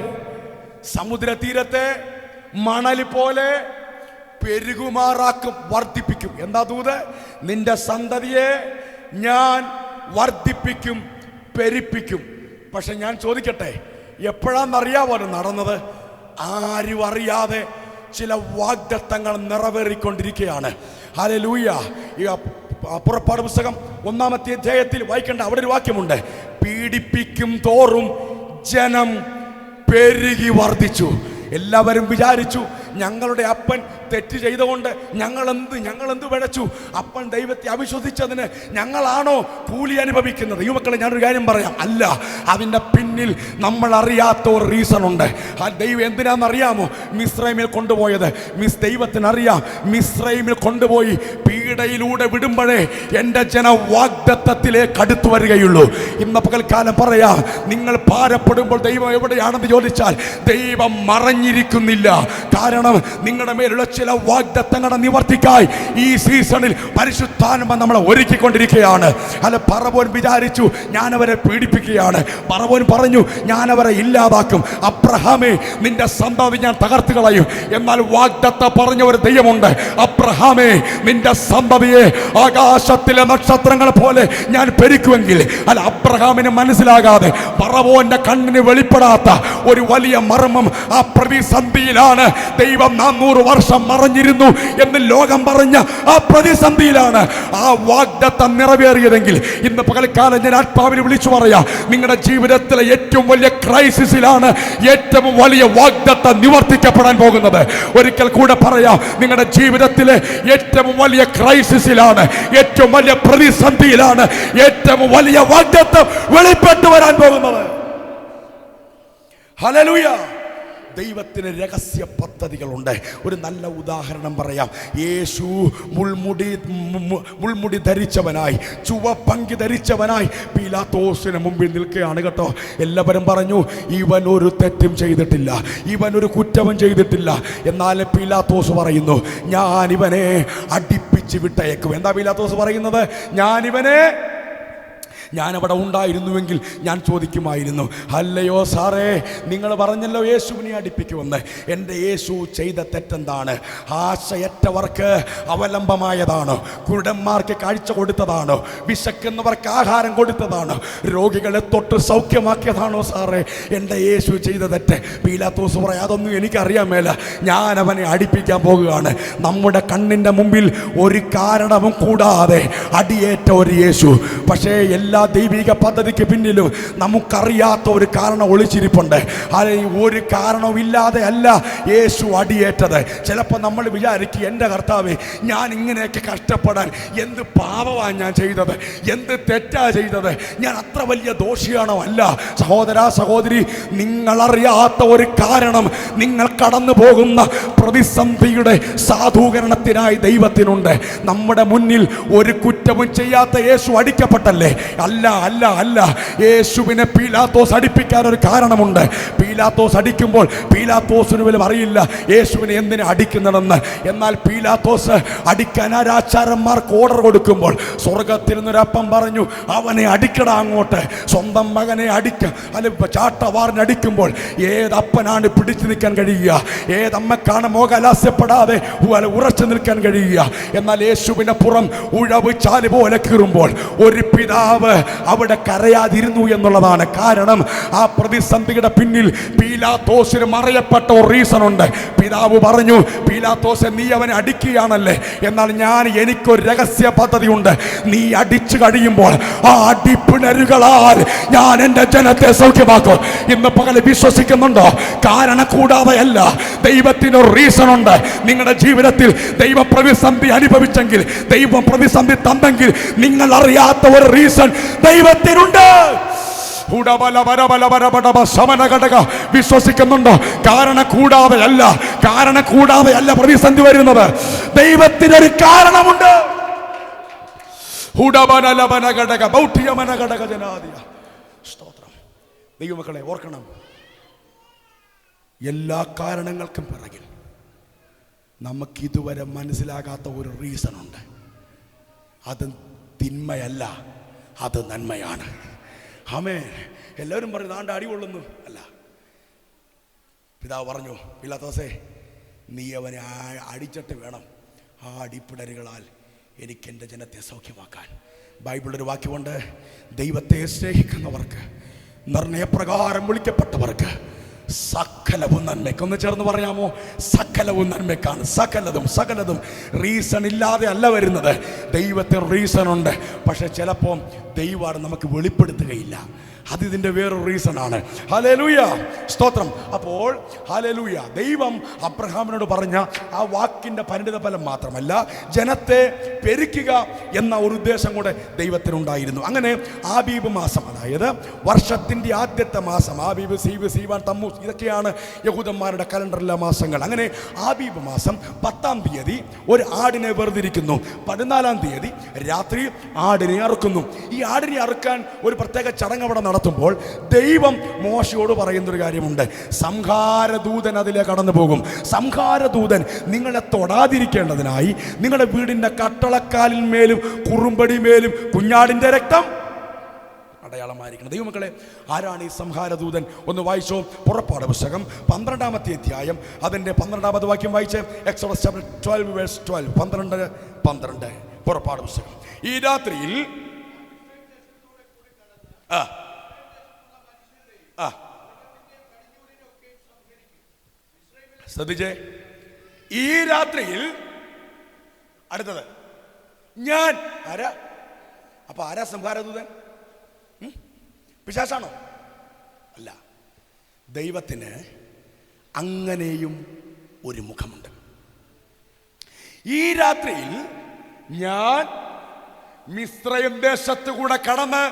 [SPEAKER 1] സമുദ്രതീരത്തെ മണൽ പോലെ പെരുകുമാറാക്കും, വർദ്ധിപ്പിക്കും. എന്താ ദൂത്? നിന്റെ സന്തതിയെ ഞാൻ വർദ്ധിപ്പിക്കും, പെരുപ്പിക്കും. പക്ഷെ ഞാൻ ചോദിക്കട്ടെ, എപ്പോഴാണെന്നറിയാവോ നടന്നത്? ആരും അറിയാതെ ചില വാഗ്ദത്തങ്ങൾ നിറവേറിക്കൊണ്ടിരിക്കുകയാണ്. ഹല്ലേലൂയ. ഈ പുറപ്പാട് പുസ്തകം 1-ാമത്തെ അധ്യായത്തിൽ വായിക്കേണ്ട അവിടെ ഒരു വാക്യമുണ്ട്, പീഡിപ്പിക്കും തോറും ജനം പെരുകി വർദ്ധിച്ചു. എല്ലാവരും വിചാരിച്ചു, ഞങ്ങളുടെ അപ്പൻ തെറ്റ് ചെയ്തുകൊണ്ട് ഞങ്ങളെന്ത് പിഴച്ചു? അപ്പൻ ദൈവത്തെ അവിശ്വസിച്ചതിന് ഞങ്ങളാണോ കൂലി അനുഭവിക്കുന്നത്? യുവക്കളെ, ഞാനൊരു കാര്യം പറയാം, അല്ല. അതിൻ്റെ പിന്നിൽ നമ്മൾ അറിയാത്ത ഒരു റീസൺ ഉണ്ട്. ആ ദൈവം എന്തിനാണെന്നറിയാമോ മിസ്രൈമിൽ കൊണ്ടുപോയത്? ദൈവത്തിനറിയാം. മിസ്രൈമിൽ കൊണ്ടുപോയി പീഡയിലൂടെ വിടുമ്പോഴേ എൻ്റെ ജന വാഗ്ദത്തത്തിലേക്ക് അടുത്തു വരികയുള്ളൂ. ഇന്ന് പകൽക്കാലം പറയാം, നിങ്ങൾ ഭാരപ്പെടുമ്പോൾ ദൈവം എവിടെയാണെന്ന് ചോദിച്ചാൽ ദൈവം മറഞ്ഞിരിക്കുന്നില്ല. കാരണം നിങ്ങളുടെ മേലുള്ള ചില വാഗ്ദത്തങ്ങളുടെ നിവർത്തിക്കായി ഈ സീസണിൽ പരിശുദ്ധാത്മ നമ്മളെ ഒരുക്കിക്കൊണ്ടിരിക്കുകയാണ്. അല്ല, പറവോൻ വിചാരിച്ചു ഞാനവരെ പീഡിപ്പിക്കുകയാണ്. പറവോൻ പറഞ്ഞു ഞാനവരെ ഇല്ലാതാക്കും. അബ്രഹാമേ, നിന്റെ സന്തതി ഞാൻ തകർത്ത് കളയും. എന്നാൽ വാഗ്ദത്തം പറഞ്ഞ ഒരു ദൈവമുണ്ട്. അബ്രഹാമേ, നിന്റെ സന്തതിയെ ആകാശത്തിലെ നക്ഷത്രങ്ങൾ പോലെ ഞാൻ പെരുക്കുമെങ്കിൽ. അല്ല, അബ്രഹാമിന് മനസ്സിലാകാതെ, പറവോന്റെ കണ്ണിന് വെളിപ്പെടാത്ത ഒരു വലിയ മർമ്മം ആ പ്രതിസന്ധിയിലാണ്. ദൈവം 400 വർഷം മറഞ്ഞിരുന്നു എന്ന് ലോകം പറഞ്ഞ ആ പ്രതിസന്ധിയിലാണ് ആ വാഗ്ദത്തം നിറവേറിയതെങ്കിൽ, ഇന്ന് പകൽക്കാലം ഞാൻ ആത്മാവിനെ വിളിച്ചു പറയാം, നിങ്ങളുടെ ജീവിതത്തിലെ ഏറ്റവും വലിയ ക്രൈസിസിലാണ് ഏറ്റവും വലിയ വാഗ്ദത്തം നിവർത്തിക്കപ്പെടാൻ പോകുന്നത്. ഒരിക്കൽ കൂടെ പറയാം, നിങ്ങളുടെ ജീവിതത്തിലെ ഏറ്റവും വലിയ ക്രൈസിസിലാണ്, ഏറ്റവും വലിയ പ്രതിസന്ധിയിലാണ് ഏറ്റവും വലിയ വാഗ്ദത്തം വെളിപ്പെട്ടു വരാൻ പോകുന്നത്. ഹല്ലേലൂയ. ദൈവത്തിന് രഹസ്യ പദ്ധതികളുണ്ട്. ഒരു നല്ല ഉദാഹരണം പറയാം. യേശു മുൾമുടി ധരിച്ചവനായി, ചുവപ്പങ്കി ധരിച്ചവനായി പീലാത്തോസിന് മുമ്പിൽ നിൽക്കുകയാണ് കേട്ടോ. എല്ലാവരും പറഞ്ഞു, ഇവൻ ഒരു തെറ്റും ചെയ്തിട്ടില്ല, ഇവൻ ഒരു കുറ്റവും ചെയ്തിട്ടില്ല. എന്നാൽ പീലാത്തോസ് പറയുന്നു, ഞാൻ ഇവനെ അടിപ്പിച്ച് വിട്ടയക്കും. എന്താ പീലാത്തോസ് പറയുന്നത്? ഞാൻ ഇവനെ ഞാനവിടെ ഉണ്ടായിരുന്നുവെങ്കിൽ ഞാൻ ചോദിക്കുമായിരുന്നു, അല്ലയോ സാറേ, നിങ്ങൾ പറഞ്ഞല്ലോ യേശുവിനെ അടിപ്പിക്കുമെന്ന്. എൻ്റെ യേശു ചെയ്ത തെറ്റെന്താണ്? ആശയറ്റവർക്ക് അവലംബമായതാണോ? കുരുടന്മാർക്ക് കാഴ്ച കൊടുത്തതാണോ? വിശക്കുന്നവർക്ക് ആഹാരം കൊടുത്തതാണോ? രോഗികളെ തൊട്ട് സൗഖ്യമാക്കിയതാണോ സാറേ എൻ്റെ യേശു ചെയ്ത തെറ്റ്? പീലാത്തോസ് പറയാം, അതൊന്നും എനിക്കറിയാൻ മേല, ഞാൻ അവനെ അടിപ്പിക്കാൻ പോകുകയാണ്. നമ്മുടെ കണ്ണിൻ്റെ മുമ്പിൽ ഒരു കാരണവും കൂടാതെ അടിയേറ്റ ഒരു യേശു. പക്ഷേ എല്ലാ ദൈവിക പദ്ധതിക്ക് പിന്നിലും നമുക്കറിയാത്ത ഒരു കാരണം ഒളിച്ചിരിപ്പുണ്ട്. ഒരു കാരണവുമില്ലാതെ അല്ല യേശു അടിയേറ്റത്. ചിലപ്പോൾ നമ്മൾ വിചാരിക്കും, എൻ്റെ കർത്താവേ, ഞാൻ ഇങ്ങനെയൊക്കെ കഷ്ടപ്പെടാൻ എന്ത് പാപമാണ് ഞാൻ ചെയ്തത്, എന്ത് തെറ്റാ ചെയ്തത്, ഞാൻ അത്ര വലിയ ദോഷിയാണോ? അല്ല സഹോദരാ സഹോദരി, നിങ്ങളറിയാത്ത ഒരു കാരണം നിങ്ങൾ കടന്നു പോകുന്ന പ്രതിസന്ധിയുടെ സാധൂകരണത്തിനായി ദൈവത്തിനുണ്ട്. നമ്മുടെ മുന്നിൽ ഒരു കുറ്റവും ചെയ്യാത്ത യേശു അടിക്കപ്പെട്ടല്ലേ? അല്ല അല്ല അല്ല, യേശുവിനെ പീലാത്തോസ് അടിപ്പിക്കാൻ ഒരു കാരണമുണ്ട്. പീലാത്തോസ് അടിക്കുമ്പോൾ പീലാത്തോസിന് പോലും അറിയില്ല യേശുവിനെ എന്തിനെ അടിക്കുന്നതെന്ന്. എന്നാൽ പീലാത്തോസ് അടിക്കാൻ ആരാചാരന്മാർക്ക് ഓർഡർ കൊടുക്കുമ്പോൾ സ്വർഗത്തിൽ നിന്നൊരപ്പം പറഞ്ഞു, അവനെ അടിക്കടാ അങ്ങോട്ട്. സ്വന്തം മകനെ ചാട്ടവാറിനടിക്കുമ്പോൾ ഏതപ്പനാണ് പിടിച്ചു നിൽക്കാൻ കഴിയുക? ഏതമ്മക്കാണ് മോഹലാസ്യപ്പെടാതെ ഉറച്ചു നിൽക്കാൻ കഴിയുക? എന്നാൽ യേശുവിനെ പുറം ഉഴവ് ചാല് പോലെ കീറുമ്പോൾ ഒരു പിതാവ് അവിടെ കരയാതിരുന്നു എന്നുള്ളതാണ് കാരണം. ആ പ്രതിസന്ധിയുടെ പിന്നിൽ പീലാത്തോസിന് മറയപ്പെട്ട ഒരു റീസൺ ഉണ്ട്. പിതാവ് പറഞ്ഞു, പീലാത്തോസ്, നീ അവനെ അടിക്കുകയാണല്ലേ, എന്നാൽ എനിക്കൊരു രഹസ്യ പദ്ധതി ഉണ്ട്. നീ അടിച്ചു കഴിയുമ്പോൾ ആ അടിപ്പിണരുകളാൽ ഞാൻ എൻ്റെ ജനത്തെ സൗഖ്യമാക്കും. ഇന്ന് പകൽ വിശ്വസിക്കുന്നുണ്ടോ? കാരണം കൂടാതെയല്ല, ദൈവത്തിന് ഒരു റീസൺ ഉണ്ട്. നിങ്ങളുടെ ജീവിതത്തിൽ ദൈവ പ്രതിസന്ധി അനുഭവിച്ചെങ്കിൽ, ദൈവം പ്രതിസന്ധി തന്നെങ്കിൽ, നിങ്ങൾ അറിയാത്ത ഒരു റീസൺ ദൈവത്തിനുണ്ട്. വിശ്വസിക്കുന്നുണ്ടോ? കാരണം കൂടാതെയല്ല പ്രതിസന്ധി വരുന്നത്. ദൈവത്തിനൊരു കാരണമുണ്ട്. സ്തോത്രം. ദൈവമക്കളെ ഓർക്കണം, എല്ലാ കാരണങ്ങൾക്കും പിറകിൽ നമുക്കിതുവരെ മനസ്സിലാകാത്ത ഒരു റീസൺ ഉണ്ട്. അത് തിന്മയല്ല, അത് നന്മയാണ്. ആമേൻ. എല്ലാവരും പറഞ്ഞു താണ്ട അടി കൊള്ളുന്നു. അല്ല, പിതാവ് പറഞ്ഞു, പീലാത്തോസേ, നീ അവനെ അടിച്ചിട്ട് വേണം ആ അടിപ്പിടരുകളാൽ എനിക്ക് എൻ്റെ ജനത്തെ സൗഖ്യമാക്കാൻ. ബൈബിളൊരു വാക്യമുണ്ട്, ദൈവത്തെ സ്നേഹിക്കുന്നവർക്ക്, നിർണയപ്രകാരം വിളിക്കപ്പെട്ടവർക്ക് സകലവും നന്മയ്ക്ക്. ഒന്ന് ചേർന്ന് പറയാമോ? സകലവും നന്മയ്ക്കാണ്. സകലതും റീസൺ ഇല്ലാതെ അല്ല വരുന്നത്. ദൈവത്തിന് റീസൺ ഉണ്ട്. പക്ഷെ ചിലപ്പോൾ ദൈവം നമുക്ക് വെളിപ്പെടുത്തുകയില്ല. അതിതിൻ്റെ വേറൊരു റീസണാണ്. ഹല്ലേലൂയ, സ്തോത്രം. അപ്പോൾ ഹല്ലേലൂയ, ദൈവം അബ്രഹാമിനോട് പറഞ്ഞ ആ വാക്കിൻ്റെ പരിണിത ഫലം മാത്രമല്ല, ജനത്തെ പെരുക്കുക എന്ന ഒരു ഉദ്ദേശം കൂടെ ദൈവത്തിനുണ്ടായിരുന്നു. അങ്ങനെ ആബീബ് മാസം, അതായത് വർഷത്തിൻ്റെ ആദ്യത്തെ മാസം, ആബീബ്, സീബ്, സീവാൻ, തമ്മൂസ്, ഇതൊക്കെയാണ് യഹൂദന്മാരുടെ കലണ്ടറിലെ മാസങ്ങൾ. അങ്ങനെ ആബീബ് മാസം 10-ാം തീയതി ഒരു ആടിനെ വേർതിരിക്കുന്നു. 14-ാം തീയതി രാത്രി ആടിനെ അറുക്കുന്നു. ഈ ആടിനെ അറുക്കാൻ ഒരു പ്രത്യേക ചടങ്ങ് അവിടെ നടത്തുമ്പോൾ ദൈവം മോശയോട് പറയുന്നൊരു കാര്യമുണ്ട്. സംഹാരദൂതൻ അതിലെ കടന്നു പോകും. സംഹാരദൂതൻ നിങ്ങളെ തൊടാതിരിക്കേണ്ടതിനായി നിങ്ങളുടെ വീടിൻ്റെ കട്ടളക്കാലിൽ മേലും കുറുമ്പടി മേലും കുഞ്ഞാടിൻ്റെ രക്തം അടയാളമായിരിക്കണം. ദൈവമക്കളെ, ആരാണ് ഈ സംഹാരദൂതൻ? ഒന്ന് വായിച്ചോ. പുറപ്പാട് പുസ്തകം 12-ാമത്തെ അധ്യായം അതിൻ്റെ 12-ാമത് വാക്യം വായിച്ച്. എക്സോഡസ് ചാപ്റ്റർ 12 വേഴ്സ് 12, 12 പുറപ്പാട് പുസ്തകം. ഈ രാത്രിയിൽ ശ്രദ്ധിച്ചേ, ഈ രാത്രിയിൽ അടുത്തത് ഞാൻ ആരാ? അപ്പൊ ആരാ സംഹാരദൂതൻ? പിശാചാണോ? അല്ല. ദൈവത്തിന് അങ്ങനെയും ഒരു മുഖമുണ്ട്. ഈ രാത്രിയിൽ ഞാൻ മിസ്രയീം ദേശത്തു കൂടെ കടന്ന്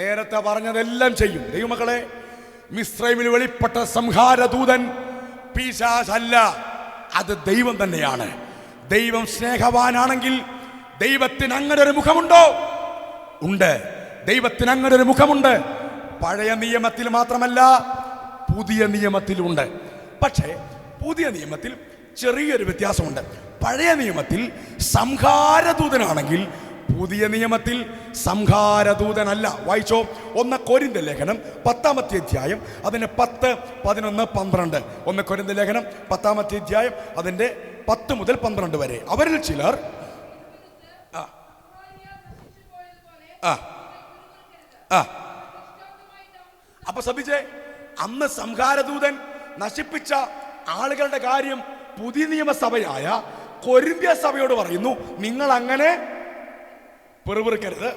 [SPEAKER 1] നേരത്തെ പറഞ്ഞതെല്ലാം ചെയ്യും. ദൈവമക്കളെ, മിസ്രയീമിൽ വെളിപ്പെട്ട സംഹാരദൂതൻ പിശാചല്ല, അത് ദൈവം തന്നെയാണ്. ദൈവം സ്നേഹവാനാണെങ്കിൽ ദൈവത്തിന് അങ്ങനെ ഒരു മുഖമുണ്ടോ? ഉണ്ട്. ദൈവത്തിന് അങ്ങനെ ഒരു മുഖമുണ്ട്. പഴയ നിയമത്തിൽ മാത്രമല്ല, പുതിയ നിയമത്തിലുണ്ട്. പക്ഷേ പുതിയ നിയമത്തിൽ ചെറിയൊരു വ്യത്യാസമുണ്ട്. പഴയ നിയമത്തിൽ സംഹാരദൂതനാണെങ്കിൽ പുതിയ നിയമത്തിൽ സംഹാരദൂതനല്ല. വായിച്ചോ, 1 കൊരിന്ത്യർ ലേഖനം 10-ാമത്തെ അധ്യായം അതിന്റെ 10, 11, 12. 1 കൊരിന്ത്യർ ലേഖനം 10-ാമത്തെ അധ്യായം അതിന്റെ 10 മുതൽ 12 വരെ. അവരിൽ ചിലർ അപ്പൊ ശ്രദ്ധിച്ചേ, അന്ന് സംഹാരദൂതൻ നശിപ്പിച്ച ആളുകളുടെ കാര്യം പുതിയ നിയമസഭയായ കൊരിന്ത്യ സഭയോട് പറയുന്നു, നിങ്ങൾ അങ്ങനെ പെറുപിറുക്കരുത്.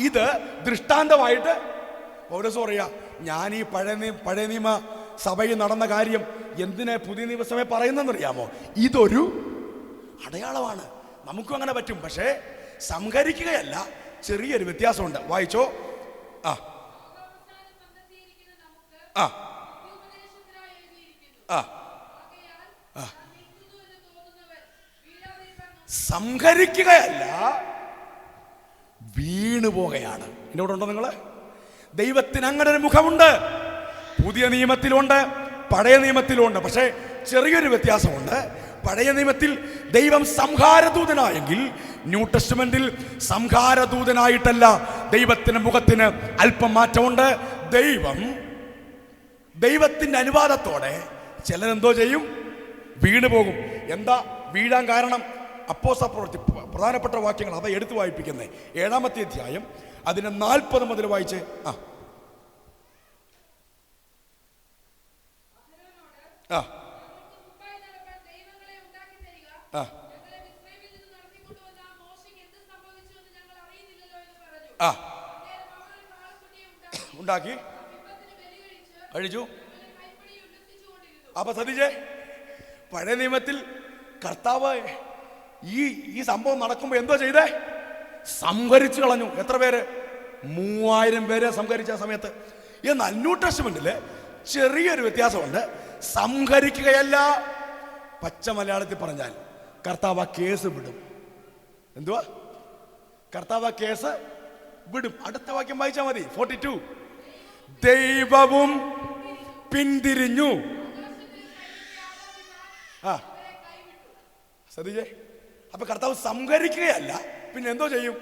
[SPEAKER 1] ഇത് ദൃഷ്ടാന്തമായിട്ട് പൗലോസ് പറയാ, ഞാൻ ഈ പഴയ നിയമ സഭയിൽ നടന്ന കാര്യം എന്തിനെ പുതിയ നിയമസഭയെ പറയുന്നതെന്നറിയാമോ? ഇതൊരു അടയാളമാണ്. നമുക്കും അങ്ങനെ പറ്റും, പക്ഷേ സംഹരിക്കുകയല്ല. ചെറിയൊരു വ്യത്യാസമുണ്ട്. വായിച്ചോ. സംഹരിക്കുകയല്ല, വീണുപോകയാണ്. എൻ്റെ കൂടെ ഉണ്ടോ നിങ്ങൾ? ദൈവത്തിന് അങ്ങനെ ഒരു മുഖമുണ്ട്. പുതിയ നിയമത്തിലുണ്ട്, പഴയ നിയമത്തിലുണ്ട്. പക്ഷേ ചെറിയൊരു വ്യത്യാസമുണ്ട്. പഴയ നിയമത്തിൽ ദൈവം സംഹാരദൂതനായെങ്കിൽ ന്യൂ ടെസ്റ്റ്മെന്റിൽ സംഹാരദൂതനായിട്ടല്ല. ദൈവത്തിന്റെ മുഖത്തിന് അല്പം മാറ്റമുണ്ട്. ദൈവത്തിന്റെ അനുവാദത്തോടെ ചിലരെന്തോ ചെയ്യും, വീണു പോകും. എന്താ വീഴാൻ കാരണം? അപ്പോസ്തലപ്രവൃത്തി പ്രധാനപ്പെട്ട വാക്യങ്ങൾ അത് എടുത്തു വായിപ്പിക്കുന്നത്. 7-ാമത്തെ അധ്യായം അതിന് 40 മുതൽ വായിച്ച്. ഉണ്ടാക്കി കഴിച്ചു. അപ്പൊ ശ്രദ്ധിച്ചേ, പഴയ നിയമത്തിൽ കർത്താവ് ഈ സംഭവം നടക്കുമ്പോ എന്തോ ചെയ്തേ? സംഹരിച്ചു കളഞ്ഞു. എത്ര പേര്? 3000 പേരെ സംഹരിച്ച സമയത്ത്. എന്നാൽ ന്യൂ ടെസ്റ്റ്മെന്റില് ചെറിയൊരു വ്യത്യാസമുണ്ട്. സംഹരിക്കുകയല്ല, പച്ച മലയാളത്തിൽ പറഞ്ഞാൽ കർത്താവ് കേസ് വിടും. എന്തുവാ? കർത്താവ് കേസ് വിടും. അടുത്ത വാക്യം വായിച്ചാൽ മതി. 42. ദൈവവും പിന്തിരിഞ്ഞു. ശ്രദ്ധിച്ചേ, അപ്പൊ കർത്താവ് സംഹരിക്കുകയല്ല, പിന്നെ എന്തോ ചെയ്യും?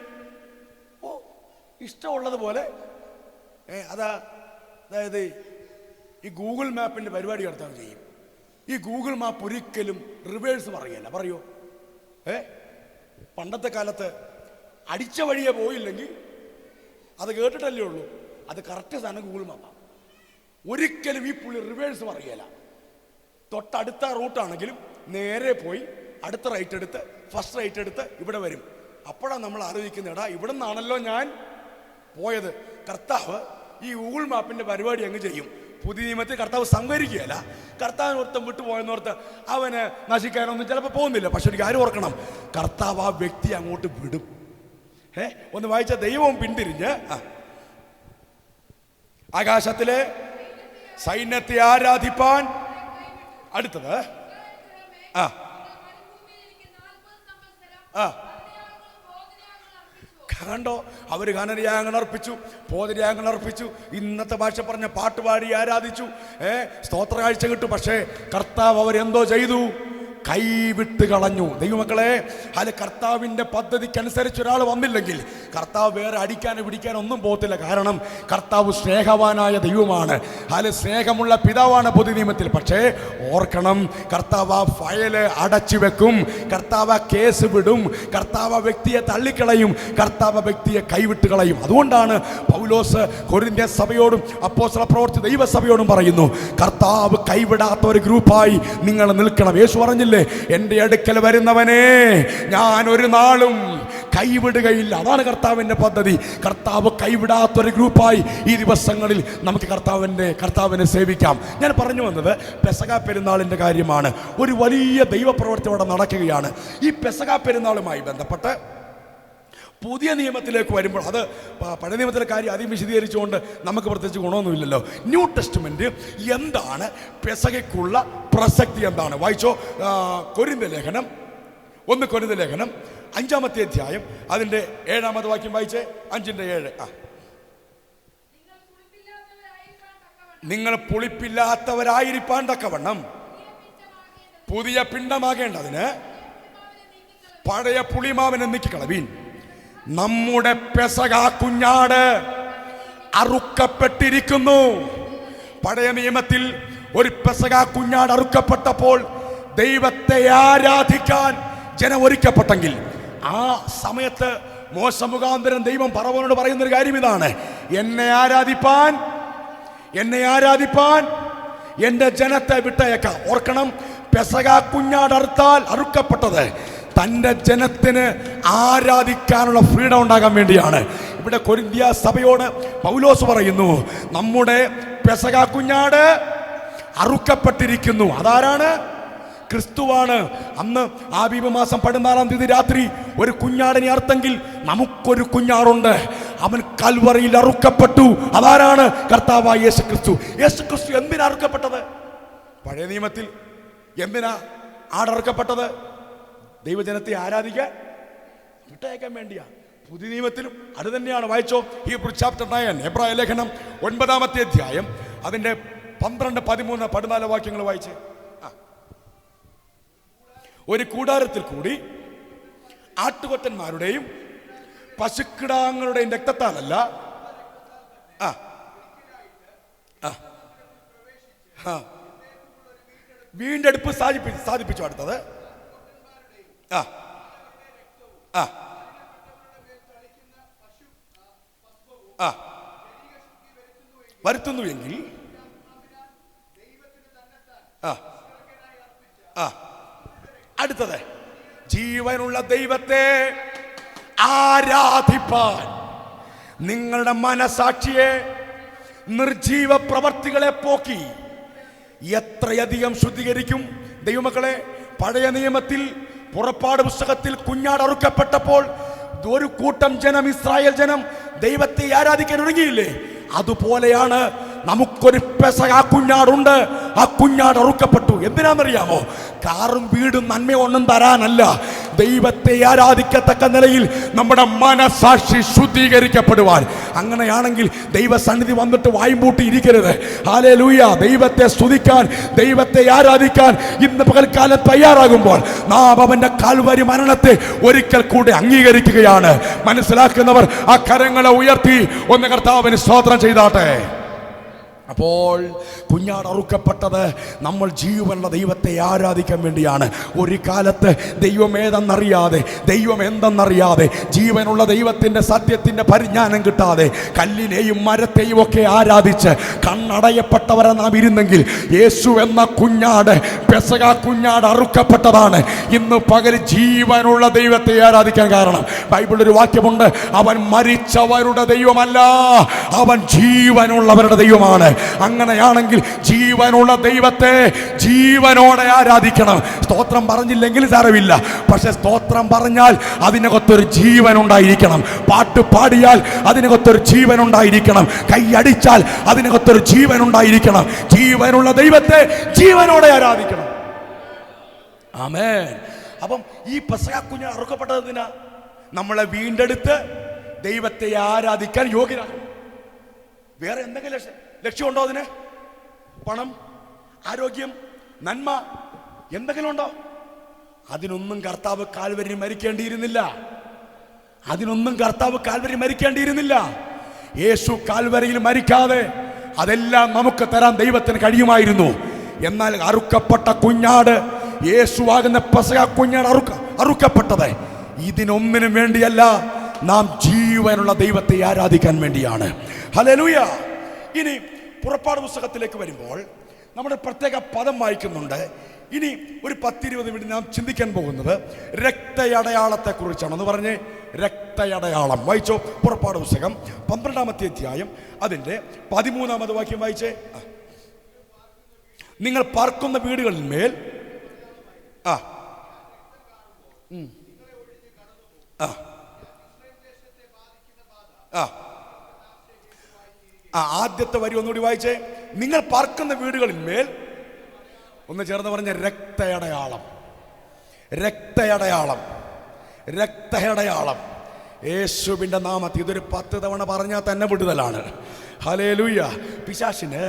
[SPEAKER 1] ഇഷ്ടമുള്ളതുപോലെ അതായത് ഈ ഗൂഗിൾ മാപ്പിന്റെ പരിപാടി കർത്താവ് ചെയ്യും. ഈ ഗൂഗിൾ മാപ്പ് ഒരിക്കലും റിവേഴ്സ് പറയുകയല്ല. പറയോ? പണ്ടത്തെ കാലത്ത് അടിച്ച വഴിയെ പോയില്ലെങ്കിൽ അത് കേട്ടിട്ടല്ലേ ഉള്ളൂ. അത് കറക്റ്റ് സാധനം ഗൂഗിൾ മാപ്പാണ്. ഒരിക്കലും ഈ പുള്ളി റിവേഴ്സ് പറയുകയല്ല. തൊട്ടടുത്ത റൂട്ടാണെങ്കിലും നേരെ പോയി അടുത്ത റൈറ്റ് എടുത്ത് ഫസ്റ്റ് റൈറ്റ് എടുത്ത് ഇവിടെ വരും. അപ്പോഴാണ് നമ്മൾ ആലോചിക്കുന്നേടാ, ഇവിടെ നിന്നാണല്ലോ ഞാൻ പോയത്. കർത്താവ് ഈ ഗൂഗിൾ മാപ്പിന്റെ പരിപാടി അങ്ങ് ചെയ്യും. പുതിയ നിയമത്തിൽ കർത്താവ് സംഹരിക്കുകയല്ല. കർത്താവിനോർത്തം വിട്ടുപോയെന്നോർത്ത് അവന് നശിക്കാനൊന്നും ചിലപ്പോൾ പോകുന്നില്ല. പക്ഷെ ഒരു കാര്യം ഓർക്കണം, കർത്താവ് ആ വ്യക്തി അങ്ങോട്ട് വിടും. ഒന്ന് വായിച്ച ദൈവവും പിന്തിരിഞ്ഞ് ആകാശത്തിലെ സൈന്യത്തെ ആരാധിപ്പാൻ. അടുത്തത് കണ്ടോ, അവര് ഘനയാഗങ്ങൾ അർപ്പിച്ചു, പോതരയാഗങ്ങൾ അർപ്പിച്ചു, ഇന്നത്തെ ഭാഷ പറഞ്ഞ പാട്ടുപാടി ആരാധിച്ചു, സ്തോത്ര കാഴ്ച കിട്ടു. പക്ഷേ കർത്താവ് അവരെന്തോ ചെയ്തു? കൈവിട്ട് കളഞ്ഞു. ദൈവമക്കളെ, അത് കർത്താവിൻ്റെ പദ്ധതിക്കനുസരിച്ച് ഒരാൾ വന്നില്ലെങ്കിൽ കർത്താവ് വേറെ അടിക്കാനോ പിടിക്കാനോ ഒന്നും പോകത്തില്ല. കാരണം കർത്താവ് സ്നേഹവാനായ ദൈവമാണ്. അതിൽ സ്നേഹമുള്ള പിതാവാണ് പുതിയ നിയമത്തിൽ. പക്ഷേ ഓർക്കണം, കർത്താവ് ആ ഫയല് അടച്ചു വെക്കും. കർത്താവ് ആ കേസ് വിടും. കർത്താവ് ആ വ്യക്തിയെ തള്ളിക്കളയും. കർത്താവ് ആ വ്യക്തിയെ കൈവിട്ട് കളയും. അതുകൊണ്ടാണ് പൗലോസ് കൊരിന്ത്യ സഭയോടും അപ്പോസ്തലപ്രവൃത്തി ദൈവസഭയോടും പറയുന്നു, കർത്താവ് കൈവിടാത്ത ഒരു ഗ്രൂപ്പായി നിങ്ങൾ നിൽക്കണം. യേശു പറഞ്ഞില്ലേ, എൻ്റെ അടുക്കൽ വരുന്നവനെ ഞാൻ ഒരു നാളും കൈവിടുകയില്ല. അതാണ് കർത്താവിൻ്റെ പദ്ധതി. കർത്താവ് കൈവിടാത്തൊരു ഗ്രൂപ്പായി ഈ ദിവസങ്ങളിൽ നമുക്ക് കർത്താവിനെ സേവിക്കാം. ഞാൻ പറഞ്ഞു വന്നത് പെസഹ പെരുന്നാളിൻ്റെ കാര്യമാണ്. ഒരു വലിയ ദൈവപ്രവൃത്തി അവിടെ നടക്കുകയാണ്. ഈ പെസഹ പെരുന്നാളുമായി ബന്ധപ്പെട്ട് പുതിയ നിയമത്തിലേക്ക് വരുമ്പോൾ, അത് പഴയ നിയമത്തിലെ കാര്യം ആദ്യം വിശദീകരിച്ചുകൊണ്ട് നമുക്ക് പ്രത്യേകിച്ച് ഗുണമൊന്നുമില്ലല്ലോ. ന്യൂ ടെസ്റ്റ്മെന്റ് എന്താണ്, പെസഹയ്ക്കുള്ള പ്രസക്തി എന്താണ്? വായിച്ചോ, കൊരിന്ത്യർ ലേഖനം 1 കൊരിന്ത്യർ ലേഖനം 5-ാമത്തെ അധ്യായം അതിൻ്റെ 7-ാമത്തെ വാക്യം വായിച്ചേ. 5:7. നിങ്ങൾ പുളിപ്പില്ലാത്തവരായിരിക്കാൻ തക്കവണ്ണം പുതിയ പിണ്ടമാകേണ്ടതിന് പഴയ പുളിമാവിനെ നീക്കിക്കളവീൻ. നമ്മുടെ പെസഹ കുഞ്ഞാട് അറുക്കപ്പെട്ടിരിക്കുന്നു. പഴയ നിയമത്തിൽ ഒരു പെസഹ കുഞ്ഞാട് അറുക്കപ്പെട്ടപ്പോൾ ദൈവത്തെ ആരാധിക്കാൻ ജനം ഒരുക്കപ്പെട്ടെങ്കിൽ ആ സമയത്ത് മോശ മുഖാന്തരം ദൈവം ഫറവോനോട് പറയുന്നൊരു കാര്യം ഇതാണ്: എന്നെ ആരാധിപ്പാൻ എന്റെ ജനത്തെ വിട്ടയക്കാം. ഓർക്കണം, പെസഹ കുഞ്ഞാട് അറുക്കപ്പെട്ടത് തൻ്റെ ജനത്തിന് ആരാധിക്കാനുള്ള ഫ്രീഡം ഉണ്ടാകാൻ വേണ്ടിയാണ്. ഇവിടെ കൊരിന്ത്യ സഭയോട് പൗലോസ് പറയുന്നു, നമ്മുടെ പെസഹ കുഞ്ഞാട് അറുക്കപ്പെട്ടിരിക്കുന്നു. അതാരാണ്? ക്രിസ്തുവാണ്. അന്ന് ആബീബ് മാസം 14-ാം തീയതി രാത്രി ഒരു കുഞ്ഞാടിനെ അറുത്തെങ്കിൽ നമുക്കൊരു കുഞ്ഞാടുണ്ട്. അവൻ കൽവറിയിൽ അറുക്കപ്പെട്ടു. അതാരാണ്? കർത്താവായ യേശു ക്രിസ്തു. യേശു ക്രിസ്തു എന്തിനാ അറുക്കപ്പെട്ടത്? പഴയ നിയമത്തിൽ എന്തിനാ ആടറുക്കപ്പെട്ടത്? ദൈവജനത്തെ ആരാധിക്കാൻ വിട്ടയക്കാൻ വേണ്ടിയാ. പുതിയ നിയമത്തിലും അത് തന്നെയാണ്. വായിച്ചോ, ഹീബ്രു ചാപ്റ്റർ 9, എബ്രായ ലേഖനം 9-ാമത്തെ അധ്യായം അതിന്റെ 12, 13, 14 വാക്യങ്ങൾ വായിച്ച്. ഒരു കൂടാരത്തിൽ കൂടി ആട്ടുകൊറ്റന്മാരുടെയും പശുക്കിടാങ്ങളുടെയും രക്തത്താലല്ല വീണ്ടെടുപ്പ് സാധിപ്പിച്ചു. അടുത്തത് വരുത്തുന്നു എങ്കിൽ അടുത്തത് ജീവനുള്ള ദൈവത്തെ ആരാധിപ്പാൻ നിങ്ങളുടെ മനസാക്ഷിയെ, നിർജീവ പ്രവർത്തികളെ പോക്കി എത്രയധികം ശുദ്ധീകരിക്കും. ദൈവമക്കളെ, പഴയ നിയമത്തിൽ പുറപ്പാട് പുസ്തകത്തിൽ കുഞ്ഞാട് അറുക്കപ്പെട്ടപ്പോൾ ഒരു കൂട്ടം ജനം, ഇസ്രായേൽ ജനം ദൈവത്തെ ആരാധിക്കാൻ ഒരുങ്ങിയില്ലേ? അതുപോലെയാണ് നമുക്കൊരു പെസഹ കുഞ്ഞാടുണ്ട്. ആ കുഞ്ഞാട് അറുക്കപ്പെട്ടു. എന്തിനാണെന്നറിയാമോ? കാറും വീടും നന്മയൊന്നും തരാനല്ല, ദൈവത്തെ ആരാധിക്കത്തക്ക നിലയിൽ നമ്മുടെ മനസാക്ഷി ശുദ്ധീകരിക്കപ്പെടുവാൻ. അങ്ങനെയാണെങ്കിൽ ദൈവസന്നിധി വന്നിട്ട് വായുംപൂട്ടി ഇരിക്കരുത്. ഹല്ലേലൂയ! ദൈവത്തെ സ്തുതിക്കാൻ, ദൈവത്തെ ആരാധിക്കാൻ ഇന്ന് പകൽക്കാലം തയ്യാറാകുമ്പോൾ നാം അവന്റെ കാൽവരി മരണത്തെ ഒരിക്കൽ കൂടെ അംഗീകരിക്കുകയാണ്. മനസ്സിലാക്കുന്നവർ ആ കരങ്ങളെ ഉയർത്തി ഒന്ന് കർത്താവിന് സ്തോത്രം ചെയ്താട്ടെ. അപ്പോൾ കുഞ്ഞാട് അറുക്കപ്പെട്ടത് നമ്മൾ ജീവനുള്ള ദൈവത്തെ ആരാധിക്കാൻ വേണ്ടിയാണ്. ഒരു കാലത്ത് ദൈവം ഏതെന്നറിയാതെ, ദൈവം എന്തെന്നറിയാതെ, ജീവനുള്ള ദൈവത്തിൻ്റെ സത്യത്തിൻ്റെ പരിജ്ഞാനം കിട്ടാതെ കല്ലിനെയും മരത്തെയും ഒക്കെ ആരാധിച്ച് കണ്ണടയപ്പെട്ടവരെ നാം ഇരുന്നെങ്കിൽ യേശു എന്ന കുഞ്ഞാട്, പെസഹ കുഞ്ഞാട് അറുക്കപ്പെട്ടതാണ് ഇന്ന് പകൽ ജീവനുള്ള ദൈവത്തെ ആരാധിക്കാൻ കാരണം. ബൈബിളിൽ ഒരു വാക്യമുണ്ട്, അവൻ മരിച്ചവരുടെ ദൈവമല്ല, അവൻ ജീവനുള്ളവരുടെ ദൈവമാണ്. അങ്ങനെയാണെങ്കിൽ ജീവനുള്ള ദൈവത്തെ ജീവനോടെ ആരാധിക്കണം. സ്തോത്രം പറഞ്ഞില്ലെങ്കിൽ സാരമില്ല, പക്ഷെ സ്തോത്രം പറഞ്ഞാൽ അതിനകത്തൊരു ജീവൻ ഉണ്ടായിരിക്കണം. പാട്ട് പാടിയാൽ അതിനകത്തൊരു ജീവൻ ഉണ്ടായിരിക്കണം. കൈയടിച്ചാൽ അതിനകത്തൊരു ജീവൻ ഉണ്ടായിരിക്കണം. ജീവനുള്ള ദൈവത്തെ ജീവനോടെ ആരാധിക്കണം. ആമേൻ. അപ്പം ഈ പെസഹ കുഞ്ഞാട് അറുക്കപ്പെട്ടതിനാ നമ്മളെ വീണ്ടെടുത്ത് ദൈവത്തെ ആരാധിക്കാൻ യോഗ്യരാകും. വേറെ എന്തെങ്കിലും ലക്ഷ്യമുണ്ടോ അതിന്? പണം, ആരോഗ്യം, നന്മ എന്തെങ്കിലും ഉണ്ടോ? അതിനൊന്നും കർത്താവ് കാൽവരി മരിക്കേണ്ടിയിരുന്നില്ല. യേശു കാൽവരിയിൽ മരിക്കാതെ അതെല്ലാം നമുക്ക് തരാൻ ദൈവത്തിന് കഴിയുമായിരുന്നു. എന്നാൽ അറുക്കപ്പെട്ട കുഞ്ഞാട്, യേശുവാകുന്ന പെസഹ കുഞ്ഞാട് അറുക്കപ്പെട്ടത് ഇതിനൊന്നിനും വേണ്ടിയല്ല, നാം ജീവനുള്ള ദൈവത്തെ ആരാധിക്കാൻ വേണ്ടിയാണ്. ഹല്ലേലൂയ. ഇനി പുറപ്പാട് പുസ്തകത്തിലേക്ക് വരുമ്പോൾ നമ്മുടെ പ്രത്യേക പദം വായിക്കുന്നുണ്ട്. ഇനി ഒരു 10-20 മിനിറ്റ് നാം ചിന്തിക്കാൻ പോകുന്നത് രക്തയടയാളത്തെ കുറിച്ചാണ്. എന്ന് പറഞ്ഞ് രക്തയടയാളം വായിച്ചോ. പുറപ്പാട് പുസ്തകം 12-ാമത്തെ അധ്യായം അതിൻ്റെ 13-ാമത് വാക്യം വായിച്ചേ. നിങ്ങൾ പാർക്കുന്ന വീടുകളിൽ മേൽ ആദ്യത്തെ വരി ഒന്നുകൂടി വായിച്ചേ. നിങ്ങൾ പാർക്കുന്ന വീടുകളിൽ മേൽ, ഒന്ന് ചേർന്ന് പറഞ്ഞ രക്തയടയാളം. യേശുവിൻ്റെ നാമത്തിൽ ഇതൊരു 10 തവണ പറഞ്ഞാൽ തന്നെ വിടുതലാണ്. ഹല്ലേലൂയ. പിശാചിന്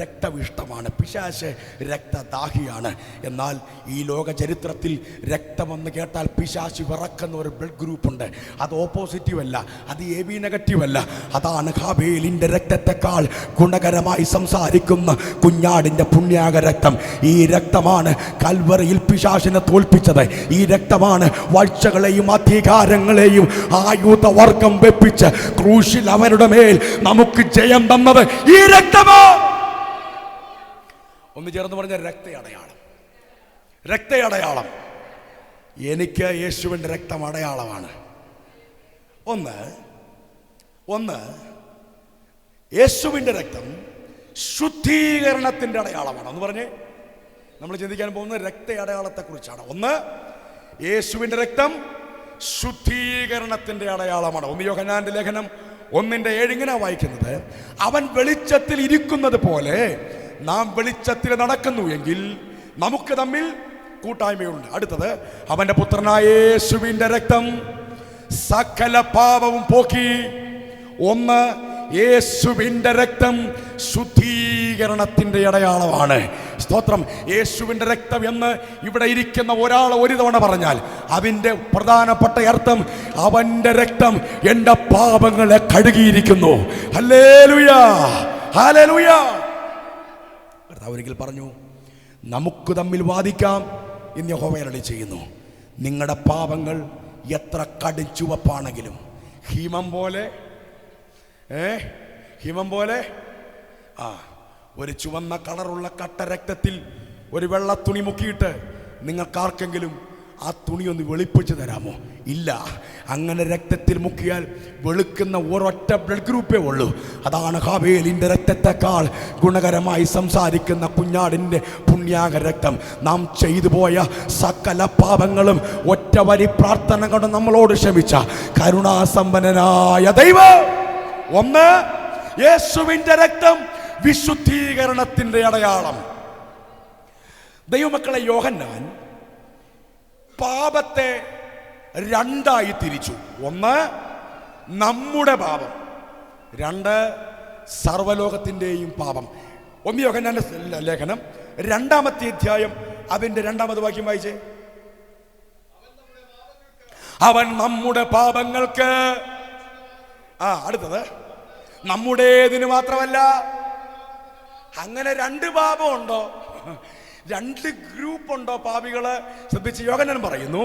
[SPEAKER 1] രക്തം ഇഷ്ടമാണ്, പിശാച് രക്തദാഹിയാണ്. എന്നാൽ ഈ ലോക ചരിത്രത്തിൽ രക്തമെന്ന് കേട്ടാൽ പിശാച് വിറക്കുന്ന ഒരു ബ്ലഡ് ഗ്രൂപ്പ് ഉണ്ട്. അത് ഓപ്പോസിറ്റീവ് അല്ല, അത് AB നെഗറ്റീവ് അല്ല. അതാണ് ഹാബേലിൻ്റെ രക്തത്തെക്കാൾ ഗുണകരമായി സംസാരിക്കുന്ന കുഞ്ഞാടിൻ്റെ പുണ്യാക രക്തം. ഈ രക്തമാണ് കൽവറിയിൽ പിശാചിനെ തോൽപ്പിച്ചത്. ഈ രക്തമാണ് വാഴ്ചകളെയും അധികാരങ്ങളെയും ആയുധവർഗം വെപ്പിച്ച് ക്രൂശിൽ അവരുടെ മേൽ നമുക്ക് ജയം തന്നത് ഈ രക്തമോ. ഒന്ന് ചേർന്ന് പറഞ്ഞ രക്തയടയാളം. രക്തയടയാളം എനിക്ക് യേശുവിൻ്റെ രക്തം അടയാളമാണ്. ഒന്ന് യേശുവിൻ്റെ രക്തം ശുദ്ധീകരണത്തിൻ്റെ അടയാളമാണ്. ഒന്ന് പറഞ്ഞേ, നമ്മൾ ചിന്തിക്കാൻ പോകുന്നത് രക്തയടയാളത്തെക്കുറിച്ചാണ്. ഒന്ന്, യേശുവിൻ്റെ രക്തം ശുദ്ധീകരണത്തിൻ്റെ അടയാളമാണ്. 1 യോഹന്നാന്റെ ലേഖനം 1:7 ഇങ്ങനെ വായിക്കുന്നത്, അവൻ വെളിച്ചത്തിൽ ഇരിക്കുന്നത് പോലെ നാം വെളിച്ചത്തിൽ നടക്കുന്നു എങ്കിൽ നമുക്ക് തമ്മിൽ കൂട്ടായ്മയുണ്ട്. അടുത്തത്, അവന്റെ പുത്രനായ യേശുവിൻ്റെ രക്തം സകല പാപവും പോക്കി. ഒന്ന്, യേശുവിൻ്റെ രക്തം ശുദ്ധീകരണത്തിൻ്റെ അടയാളമാണ്. സ്തോത്രം. യേശുവിൻ്റെ രക്തം എന്ന് ഇവിടെ ഇരിക്കുന്ന ഒരാൾ ഒരു തവണ പറഞ്ഞാൽ അതിൻ്റെ പ്രധാനപ്പെട്ട അർത്ഥം, അവൻ്റെ രക്തം എൻ്റെ പാപങ്ങളെ കഴുകിയിരിക്കുന്നു. Hallelujah, hallelujah. കർത്താവ് ഒരിക്കൽ പറഞ്ഞു, നമുക്ക് തമ്മിൽ വാദിക്കാം എന്ന് യഹോവ അരുളി ചെയ്യുന്നു. നിങ്ങളുടെ പാപങ്ങൾ എത്ര കടും ചുവപ്പാണെങ്കിലും ഹിമം പോലെ ഒരു ചുവന്ന കളറുള്ള കട്ട രക്തത്തിൽ ഒരു വെള്ള തുണി മുക്കിയിട്ട് നിങ്ങൾക്കാർക്കെങ്കിലും ആ തുണി ഒന്ന് വെളുപ്പിച്ച് തരാമോ? ഇല്ല. അങ്ങനെ രക്തത്തിൽ മുക്കിയാൽ വെളുക്കുന്ന ഒരൊറ്റ ബ്ലഡ് ഗ്രൂപ്പേ ഉള്ളൂ. അതാണ് ഹാബേലിൻ്റെ രക്തത്തെക്കാൾ ഗുണകരമായി സംസാരിക്കുന്ന കുഞ്ഞാടിൻ്റെ പുണ്യാക രക്തം. നാം ചെയ്തു പോയ സകല പാപങ്ങളും ഒറ്റ വരി പ്രാർത്ഥന കൊണ്ട് നമ്മളോട് ക്ഷമിച്ച കരുണാസമ്പന്നനായ ദൈവം. ഒന്ന്, യേശുവിൻ്റെ രക്തം വിശുദ്ധീകരണത്തിൻ്റെ അടയാളം. ദൈവമക്കളെ, യോഹന്നാൻ പാപത്തെ രണ്ടായി തിരിച്ചു. ഒന്ന്, നമ്മുടെ പാപം. രണ്ട്, സർവ്വലോകത്തിൻ്റെയും പാപം. 1 യോഹന്നാന്റെ ലേഖനം 2-ാമത്തെ അധ്യായം അതിൻ്റെ 2-ാമത് വാക്യം വായിച്ചേ. അവൻ നമ്മുടെ പാപങ്ങൾക്ക്. അടുത്തത്, നമ്മുടേതിന് മാത്രമല്ല. അങ്ങനെ 2 പാപമുണ്ടോ? 2 ഗ്രൂപ്പുണ്ടോ പാപികള്? ശ്രദ്ധിച്ച് യോഹന്നാൻ പറയുന്നു,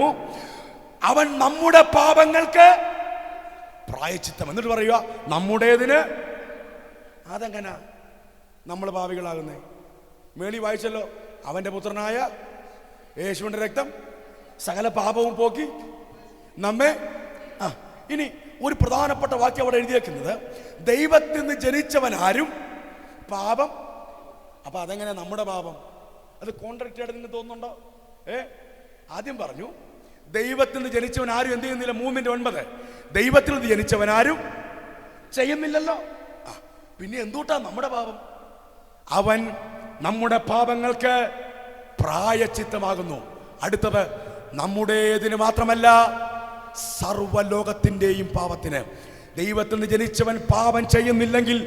[SPEAKER 1] അവൻ നമ്മുടെ പാപങ്ങൾക്ക് പ്രായശ്ചിത്തം. എന്നിട്ട് പറയുക, നമ്മുടേതിന്. അതെങ്ങനെ നമ്മൾ പാപികളാകുന്നേ? മേളി വായിച്ചല്ലോ, അവന്റെ പുത്രനായ യേശുവിന്റെ രക്തം സകല പാപവും പോക്കി നമ്മെ. ഇനി ഒരു പ്രധാനപ്പെട്ട വാക്യം അവിടെ എഴുതിയേക്കുന്നത്, ദൈവത്തിൽ നിന്ന് ജനിച്ചവൻ ആരും പാപം. അപ്പൊ അതെങ്ങനെ നമ്മുടെ പാപം? അത് കോൺട്രാക്റ്റ് ആയിട്ട് നിങ്ങൾക്ക് തോന്നുന്നുണ്ടോ? ആദ്യം പറഞ്ഞു, ദൈവത്തിൽ നിന്ന് ജനിച്ചവൻ ആരും എന്ത് ചെയ്യുന്നില്ല. 3:9 ദൈവത്തിൽ നിന്ന് ജനിച്ചവൻ ആരും ചെയ്യുന്നില്ലല്ലോ. പിന്നെ എന്തുകൊണ്ടാ നമ്മുടെ പാപം? അവൻ നമ്മുടെ പാപങ്ങൾക്ക് പ്രായശ്ചിത്തമാകുന്നു. അടുത്തത്, നമ്മുടേതിന് മാത്രമല്ല, സർവ്വലോകത്തിൻ്റെയും പാപത്തിന്. ദൈവത്തിൽ നിന്ന് ജനിച്ചവൻ പാപം ചെയ്യുന്നില്ലെങ്കിൽ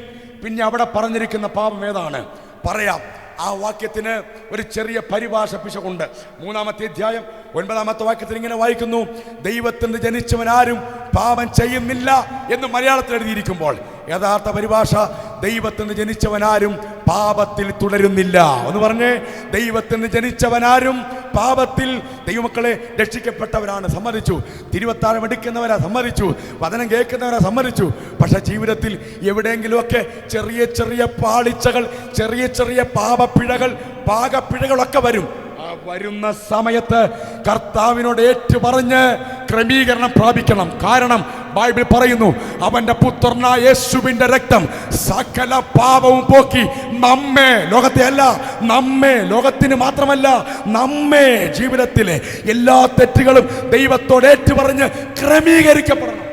[SPEAKER 1] പിന്നെ അവിടെ പറഞ്ഞിരിക്കുന്ന പാപം ഏതാണ്? പറയാം. ആ വാക്യത്തിന് ഒരു ചെറിയ പരിഭാഷ പിശകുണ്ട്. 3-ാമത്തെ അധ്യായം 9-ാമത്തെ വാക്യത്തിൽ ഇങ്ങനെ വായിക്കുന്നു, ദൈവത്തിൽ നിന്ന് ജനിച്ചവൻ ആരും പാപം ചെയ്യുന്നില്ല എന്ന് മലയാളത്തിൽ എഴുതിയിരിക്കുമ്പോൾ യഥാർത്ഥ പരിഭാഷ, ദൈവത്തിൽ നിന്ന് ജനിച്ചവനാരും പാപത്തിൽ തുടരുന്നില്ല. ഒന്ന് പറഞ്ഞേ, ദൈവത്തിൽ നിന്ന് ജനിച്ചവനാരും പാപത്തിൽ. ദൈവമക്കളെ, രക്ഷിക്കപ്പെട്ടവരാണ്, സമ്മതിച്ചു. തിരുവത്താഴം എടുക്കുന്നവരാ, സമ്മതിച്ചു. വചനം കേൾക്കുന്നവരാ, സമ്മതിച്ചു. പക്ഷെ ജീവിതത്തിൽ എവിടെയെങ്കിലുമൊക്കെ ചെറിയ ചെറിയ പാളിച്ചകൾ, ചെറിയ ചെറിയ പാപപ്പിഴകൾ, പാകപ്പിഴകളൊക്കെ വരും. വരുന്ന സമയത്ത് കർത്താവിനോട് ഏറ്റുപറഞ്ഞ് ക്രമീകരണം പ്രാപിക്കണം. കാരണം ബൈബിൾ പറയുന്നു, അവന്റെ പുത്രനായ യേശുവിന്റെ രക്തം സകല പാപവും പോക്കി നമ്മെ, ലോകത്തെ അല്ല, നമ്മെ, ലോകത്തിന് മാത്രമല്ല, നമ്മെ, ജീവിതത്തിലെ എല്ലാ തെറ്റുകളും ദൈവത്തോട് ഏറ്റുപറഞ്ഞ് ക്രമീകരിക്കപ്പെടണം.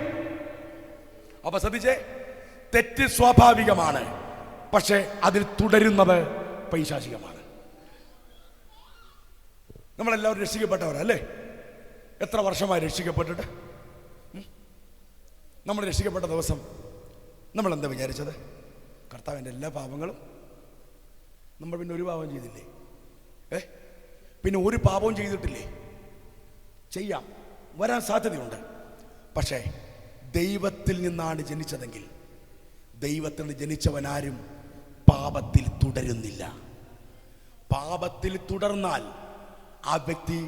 [SPEAKER 1] അപ്പൊ ശ്രദ്ധിച്ചേ, തെറ്റ് സ്വാഭാവികമാണ്, പക്ഷെ അതിൽ തുടരുന്നത് പൈശാചികമാണ്. നമ്മളെല്ലാവരും രക്ഷിക്കപ്പെട്ടവരല്ലേ? എത്ര വർഷമായി രക്ഷിക്കപ്പെട്ടിട്ട്? നമ്മൾ രക്ഷിക്കപ്പെട്ട ദിവസം നമ്മൾ എന്താ വിചാരിച്ചത്? കർത്താവിൻ്റെ എല്ലാ പാപങ്ങളും. നമ്മൾ പിന്നെ ഒരു പാപം ചെയ്തില്ലേ? പിന്നെ ഒരു പാപവും ചെയ്തിട്ടില്ലേ? ചെയ്യാം, വരാൻ സാധ്യതയുണ്ട്. പക്ഷേ ദൈവത്തിൽ നിന്നാണ് ജനിച്ചതെങ്കിൽ ദൈവത്തിൽ നിന്ന് ജനിച്ചവനാരും പാപത്തിൽ തുടരുന്നില്ല. പാപത്തിൽ തുടർന്നാൽ ആ വ്യക്തി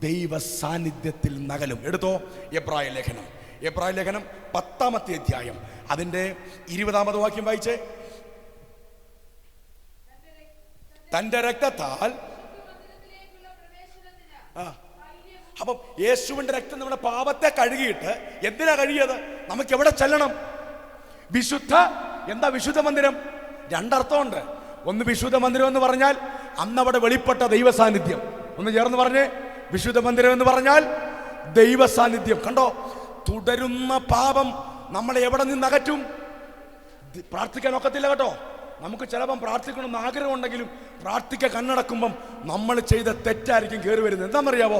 [SPEAKER 1] ദൈവ സാന്നിധ്യത്തിൽ നകലും. എടുത്തോ എബ്രായ ലേഖനം 10-ാമത്തെ അധ്യായം അതിൻ്റെ 20-ാമത് വാക്യം വായിച്ചേ. തൻ്റെ രക്തത്താൽ. അപ്പം യേശുവിൻ്റെ രക്തം നമ്മുടെ പാപത്തെ കഴുകിയിട്ട് എന്തിനാ കഴുകിയത്? നമുക്ക് എവിടെ ചെല്ലണം? എന്താ വിശുദ്ധ മന്ദിരം? രണ്ടർത്ഥമുണ്ട്. ഒന്ന് വിശുദ്ധ മന്ദിരം എന്ന് പറഞ്ഞാൽ അന്നവിടെ വെളിപ്പെട്ട ദൈവ സാന്നിധ്യം. ഒന്ന് ചേർന്ന് പറഞ്ഞേ, വിശുദ്ധ മന്ദിരം എന്ന് പറഞ്ഞാൽ ദൈവ സാന്നിധ്യം. കണ്ടോ, തുടരുന്ന പാപം നമ്മളെ എവിടെ നിന്ന് അകറ്റും? പ്രാർത്ഥിക്കാൻ ഒക്കത്തില്ല കേട്ടോ. നമുക്ക് ചിലപ്പം പ്രാർത്ഥിക്കണമെന്ന് ആഗ്രഹമുണ്ടെങ്കിലും പ്രാർത്ഥിക്കാൻ കണ്ണടക്കുമ്പം നമ്മൾ ചെയ്ത തെറ്റായിരിക്കും കയറി വരുന്നത്. എന്താണെന്നറിയാവോ?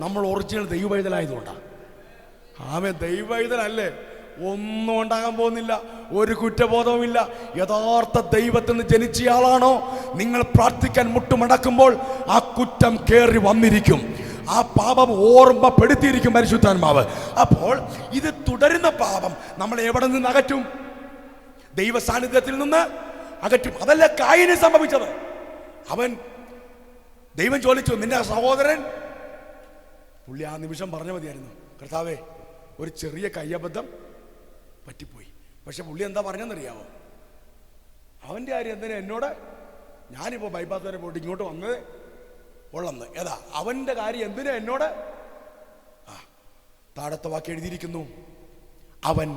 [SPEAKER 1] നമ്മൾ ഒറിജിനൽ ദൈവവൈതലായതുകൊണ്ടാണ്. ദൈവവൈതലല്ലേ, ഒന്നും ഉണ്ടാകാൻ പോകുന്നില്ല, ഒരു കുറ്റബോധവുമില്ല. യഥാർത്ഥ ദൈവത്തിൽ നിന്ന് ജനിച്ചയാളാണോ നിങ്ങൾ പ്രാർത്ഥിക്കാൻ മുട്ടുമടക്കുമ്പോൾ ആ കുറ്റം കയറി വന്നിരിക്കും, ആ പാപം ഓർമ്മപ്പെടുത്തിയിരിക്കും പരിശുദ്ധാത്മാവ്. അപ്പോൾ ഇത് തുടരുന്ന പാപം നമ്മളെ എവിടെ നിന്ന് അകറ്റും? ദൈവ സാന്നിധ്യത്തിൽ നിന്ന് അകറ്റും. അതല്ല കായിന് സംഭവിച്ചത്. ദൈവം ചോദിച്ചു, നിന്റെ സഹോദരൻ. പുള്ളി ആ നിമിഷം പറഞ്ഞ മതിയായിരുന്നു, കർത്താവേ ഒരു ചെറിയ കയ്യബദ്ധം പറ്റിപ്പോയി. പക്ഷെ പുള്ളി എന്താ പറഞ്ഞെന്നറിയാവോ? അവൻ്റെ കാര്യം എന്തിനാ എന്നോട്, ഞാനിപ്പോൾ ബൈപ്പാസ് വരെ പോയിട്ട് ഇങ്ങോട്ട് വന്നത് ഉള്ളന്ന്. ഏതാ അവൻ്റെ കാര്യം എന്തിനാ എന്നോട്? താഴത്തെ വാക്ക് എഴുതിയിരിക്കുന്നു, അവൻ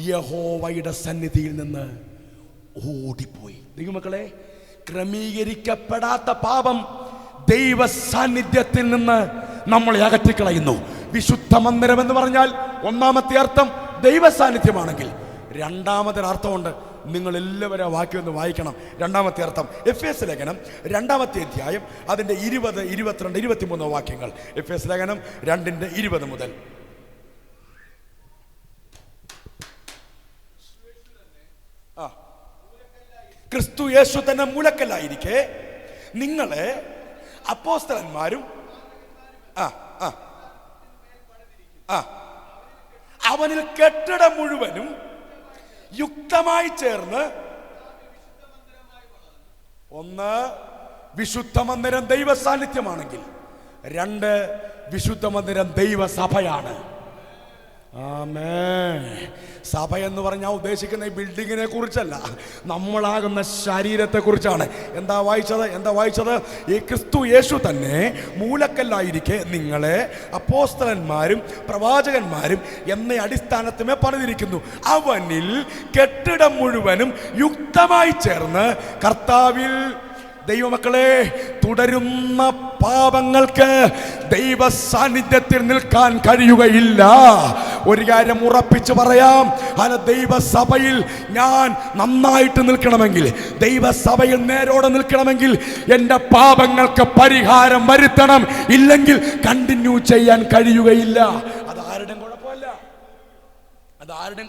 [SPEAKER 1] യഹോവയുടെ സന്നിധിയിൽ നിന്ന് ഓടിപ്പോയി. ദൈവമക്കളെ, ക്രമീകരിക്കപ്പെടാത്ത പാപം ദൈവ സാന്നിധ്യത്തിൽ നിന്ന് നമ്മളെ അകറ്റിക്കളയുന്നു. വിശുദ്ധ മന്ദിരം എന്ന് പറഞ്ഞാൽ ഒന്നാമത്തെ അർത്ഥം ദൈവ സാന്നിധ്യമാണെങ്കിൽ, രണ്ടാമത്തെ അർത്ഥമുണ്ട്. നിങ്ങൾ എല്ലാവരും വാക്യം ഒന്ന് വായിക്കണം. രണ്ടാമത്തെ അർത്ഥം എഫേസ് ലേഖനം 2-ാമത്തെ അധ്യായം അതിൻ്റെ 20, 22, 23 വാക്യങ്ങൾ. എഫേസ് ലേഖനം 2:20 മുതൽ. ക്രിസ്തു യേശു തന്നെ മൂലക്കല്ലായിരിക്കെ നിങ്ങളെ അപ്പോസ്തലന്മാരും അവനിൽ കെട്ടിടം മുഴുവനും യുക്തമായി ചേർന്ന്. ഒന്ന്, വിശുദ്ധ മന്ദിരം ദൈവ സാന്നിധ്യമാണെങ്കിൽ. 2, വിശുദ്ധ മന്ദിരം ദൈവസഭയാണ്. ആമേൻ. സഭ എന്ന് പറഞ്ഞാൽ ഉദ്ദേശിക്കുന്ന ഈ ബിൽഡിങ്ങിനെ കുറിച്ചല്ല, നമ്മളാകുന്ന ശരീരത്തെ കുറിച്ചാണ്. എന്താ വായിച്ചത്? ഈ ക്രിസ്തു യേശു തന്നെ മൂലക്കല്ലായിരിക്കെ നിങ്ങളെ അപ്പോസ്തലന്മാരും പ്രവാചകന്മാരും എന്ന അടിസ്ഥാനത്തിമേ പണിതിരിക്കുന്നു. അവനിൽ കെട്ടിടം മുഴുവനും യുക്തമായി ചേർന്ന് കർത്താവിൽ. ദൈവമക്കളെ, തുടരുന്ന പാപങ്ങൾക്ക് ദൈവ സാന്നിധ്യത്തിൽ നിൽക്കാൻ കഴിയുകയില്ല. ഒരു കാര്യം ഉറപ്പിച്ചു പറയാം, ദൈവസഭയിൽ ഞാൻ നന്നായിട്ട് നിൽക്കണമെങ്കിൽ, ദൈവസഭയിൽ നേരോടെ നിൽക്കണമെങ്കിൽ എൻ്റെ പാപങ്ങൾക്ക് പരിഹാരം വരുത്തണം. ഇല്ലെങ്കിൽ കണ്ടിന്യൂ ചെയ്യാൻ കഴിയുകയില്ല. അതാരുടെയും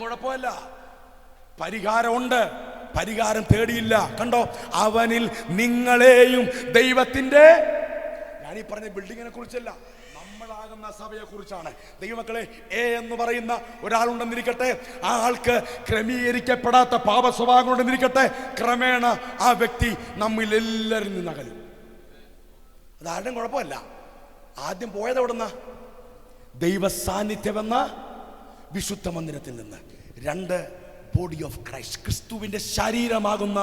[SPEAKER 1] കുഴപ്പമല്ല. പരിഹാരമുണ്ട്, പരിഹാരം തേടിയില്ല. കണ്ടോ, അവനിൽ നിങ്ങളെയും ദൈവത്തിൻ്റെ, ഞാനീ പറഞ്ഞ ബിൽഡിങ്ങിനെ കുറിച്ചല്ല, നമ്മളാകുന്ന സഭയെ കുറിച്ചാണ്. ദൈവമക്കളെ, എന്ന് പറയുന്ന ഒരാളുണ്ടെന്നിരിക്കട്ടെ, ആ ആൾക്ക് ക്രമീകരിക്കപ്പെടാത്ത പാപ സ്വഭാവം ഉണ്ടെന്നിരിക്കട്ടെ, ക്രമേണ ആ വ്യക്തി നമ്മിൽ എല്ലാവരും നിന്ന് അകലും. അതാരുടെയും കുഴപ്പമല്ല. ആദ്യം പോയത് എവിടുന്ന? ദൈവ സാന്നിധ്യമെന്ന വിശുദ്ധ മന്ദിരത്തിൽ നിന്ന്. 2, ബോഡി ഓഫ് ക്രൈസ്റ്റ്, ക്രിസ്തുവിൻ്റെ ശരീരമാകുന്ന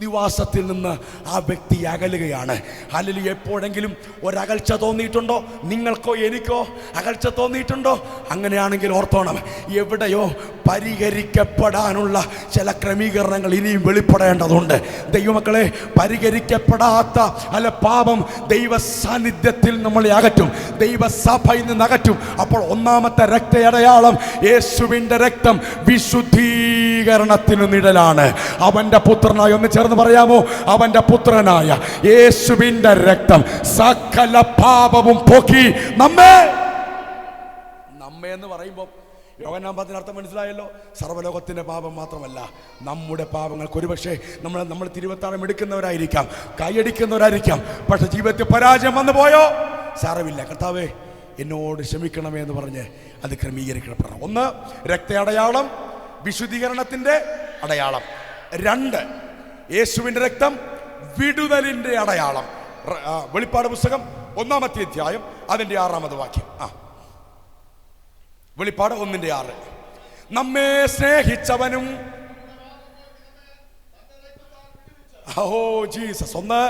[SPEAKER 1] നിവാസത്തിൽ നിന്ന് ആ വ്യക്തി അകലുകയാണ്. ഹല്ലേലൂയ. എപ്പോഴെങ്കിലും ഒരകൽച്ച തോന്നിയിട്ടുണ്ടോ? നിങ്ങൾക്കോ എനിക്കോ അകൽച്ച തോന്നിയിട്ടുണ്ടോ? അങ്ങനെയാണെങ്കിൽ ഓർത്തോണം, എവിടെയോ പരിഹരിക്കപ്പെടാനുള്ള ചില ക്രമീകരണങ്ങൾ ഇനിയും വെളിപ്പെടേണ്ടതുണ്ട്. ദൈവമക്കളെ, പരിഹരിക്കപ്പെടാത്ത പാപം ദൈവ സാന്നിധ്യത്തിൽ നമ്മളെ അകറ്റും, ദൈവസഭയിൽ നിന്ന് അകറ്റും. അപ്പോൾ ഒന്നാമത്തെ രക്തയടയാളം, യേശുവിൻ്റെ രക്തം വിശുദ്ധീകരണത്തിന് നിഴലാണ്. അവൻ്റെ പുത്രനായ, ഒന്ന് ചേർന്ന് പറയാമോ, അവൻ്റെ പുത്രനായ യേശുവിൻ്റെ രക്തം സകല പാപവും പോക്കി നമ്മെ എന്ന് പറയുമ്പോൾ യോഹന്നാൻ 10 അർത്ഥം മനസ്സിലായല്ലോ. സർവ്വലോകത്തിൻ്റെ പാപം മാത്രമല്ല, നമ്മുടെ പാപങ്ങൾക്ക് ഒരുപക്ഷെ നമ്മൾ തിരുവത്താഴം എടുക്കുന്നവരായിരിക്കാം, കൈയടിക്കുന്നവരായിരിക്കാം, പക്ഷെ ജീവിതത്തിൽ പരാജയം വന്നു പോയോ സാരമില്ല, കർത്താവേ എന്നോട് ക്ഷമിക്കണമേ എന്ന് പറഞ്ഞ് അത് ക്രമീകരിക്കപ്പെടണം. 1 രക്ത അടയാളം, വിശുദ്ധീകരണത്തിൻ്റെ അടയാളം. 2 യേശുവിൻ്റെ രക്തം വിടുതലിൻ്റെ അടയാളം. വെളിപ്പാട് പുസ്തകം 1-ാമത്തെ അധ്യായം അതിൻ്റെ 6-ാമത് വാക്യം. വെളിപ്പാട് 1:6. നമ്മെ സ്നേഹിച്ചവനും ജീസസ്. 1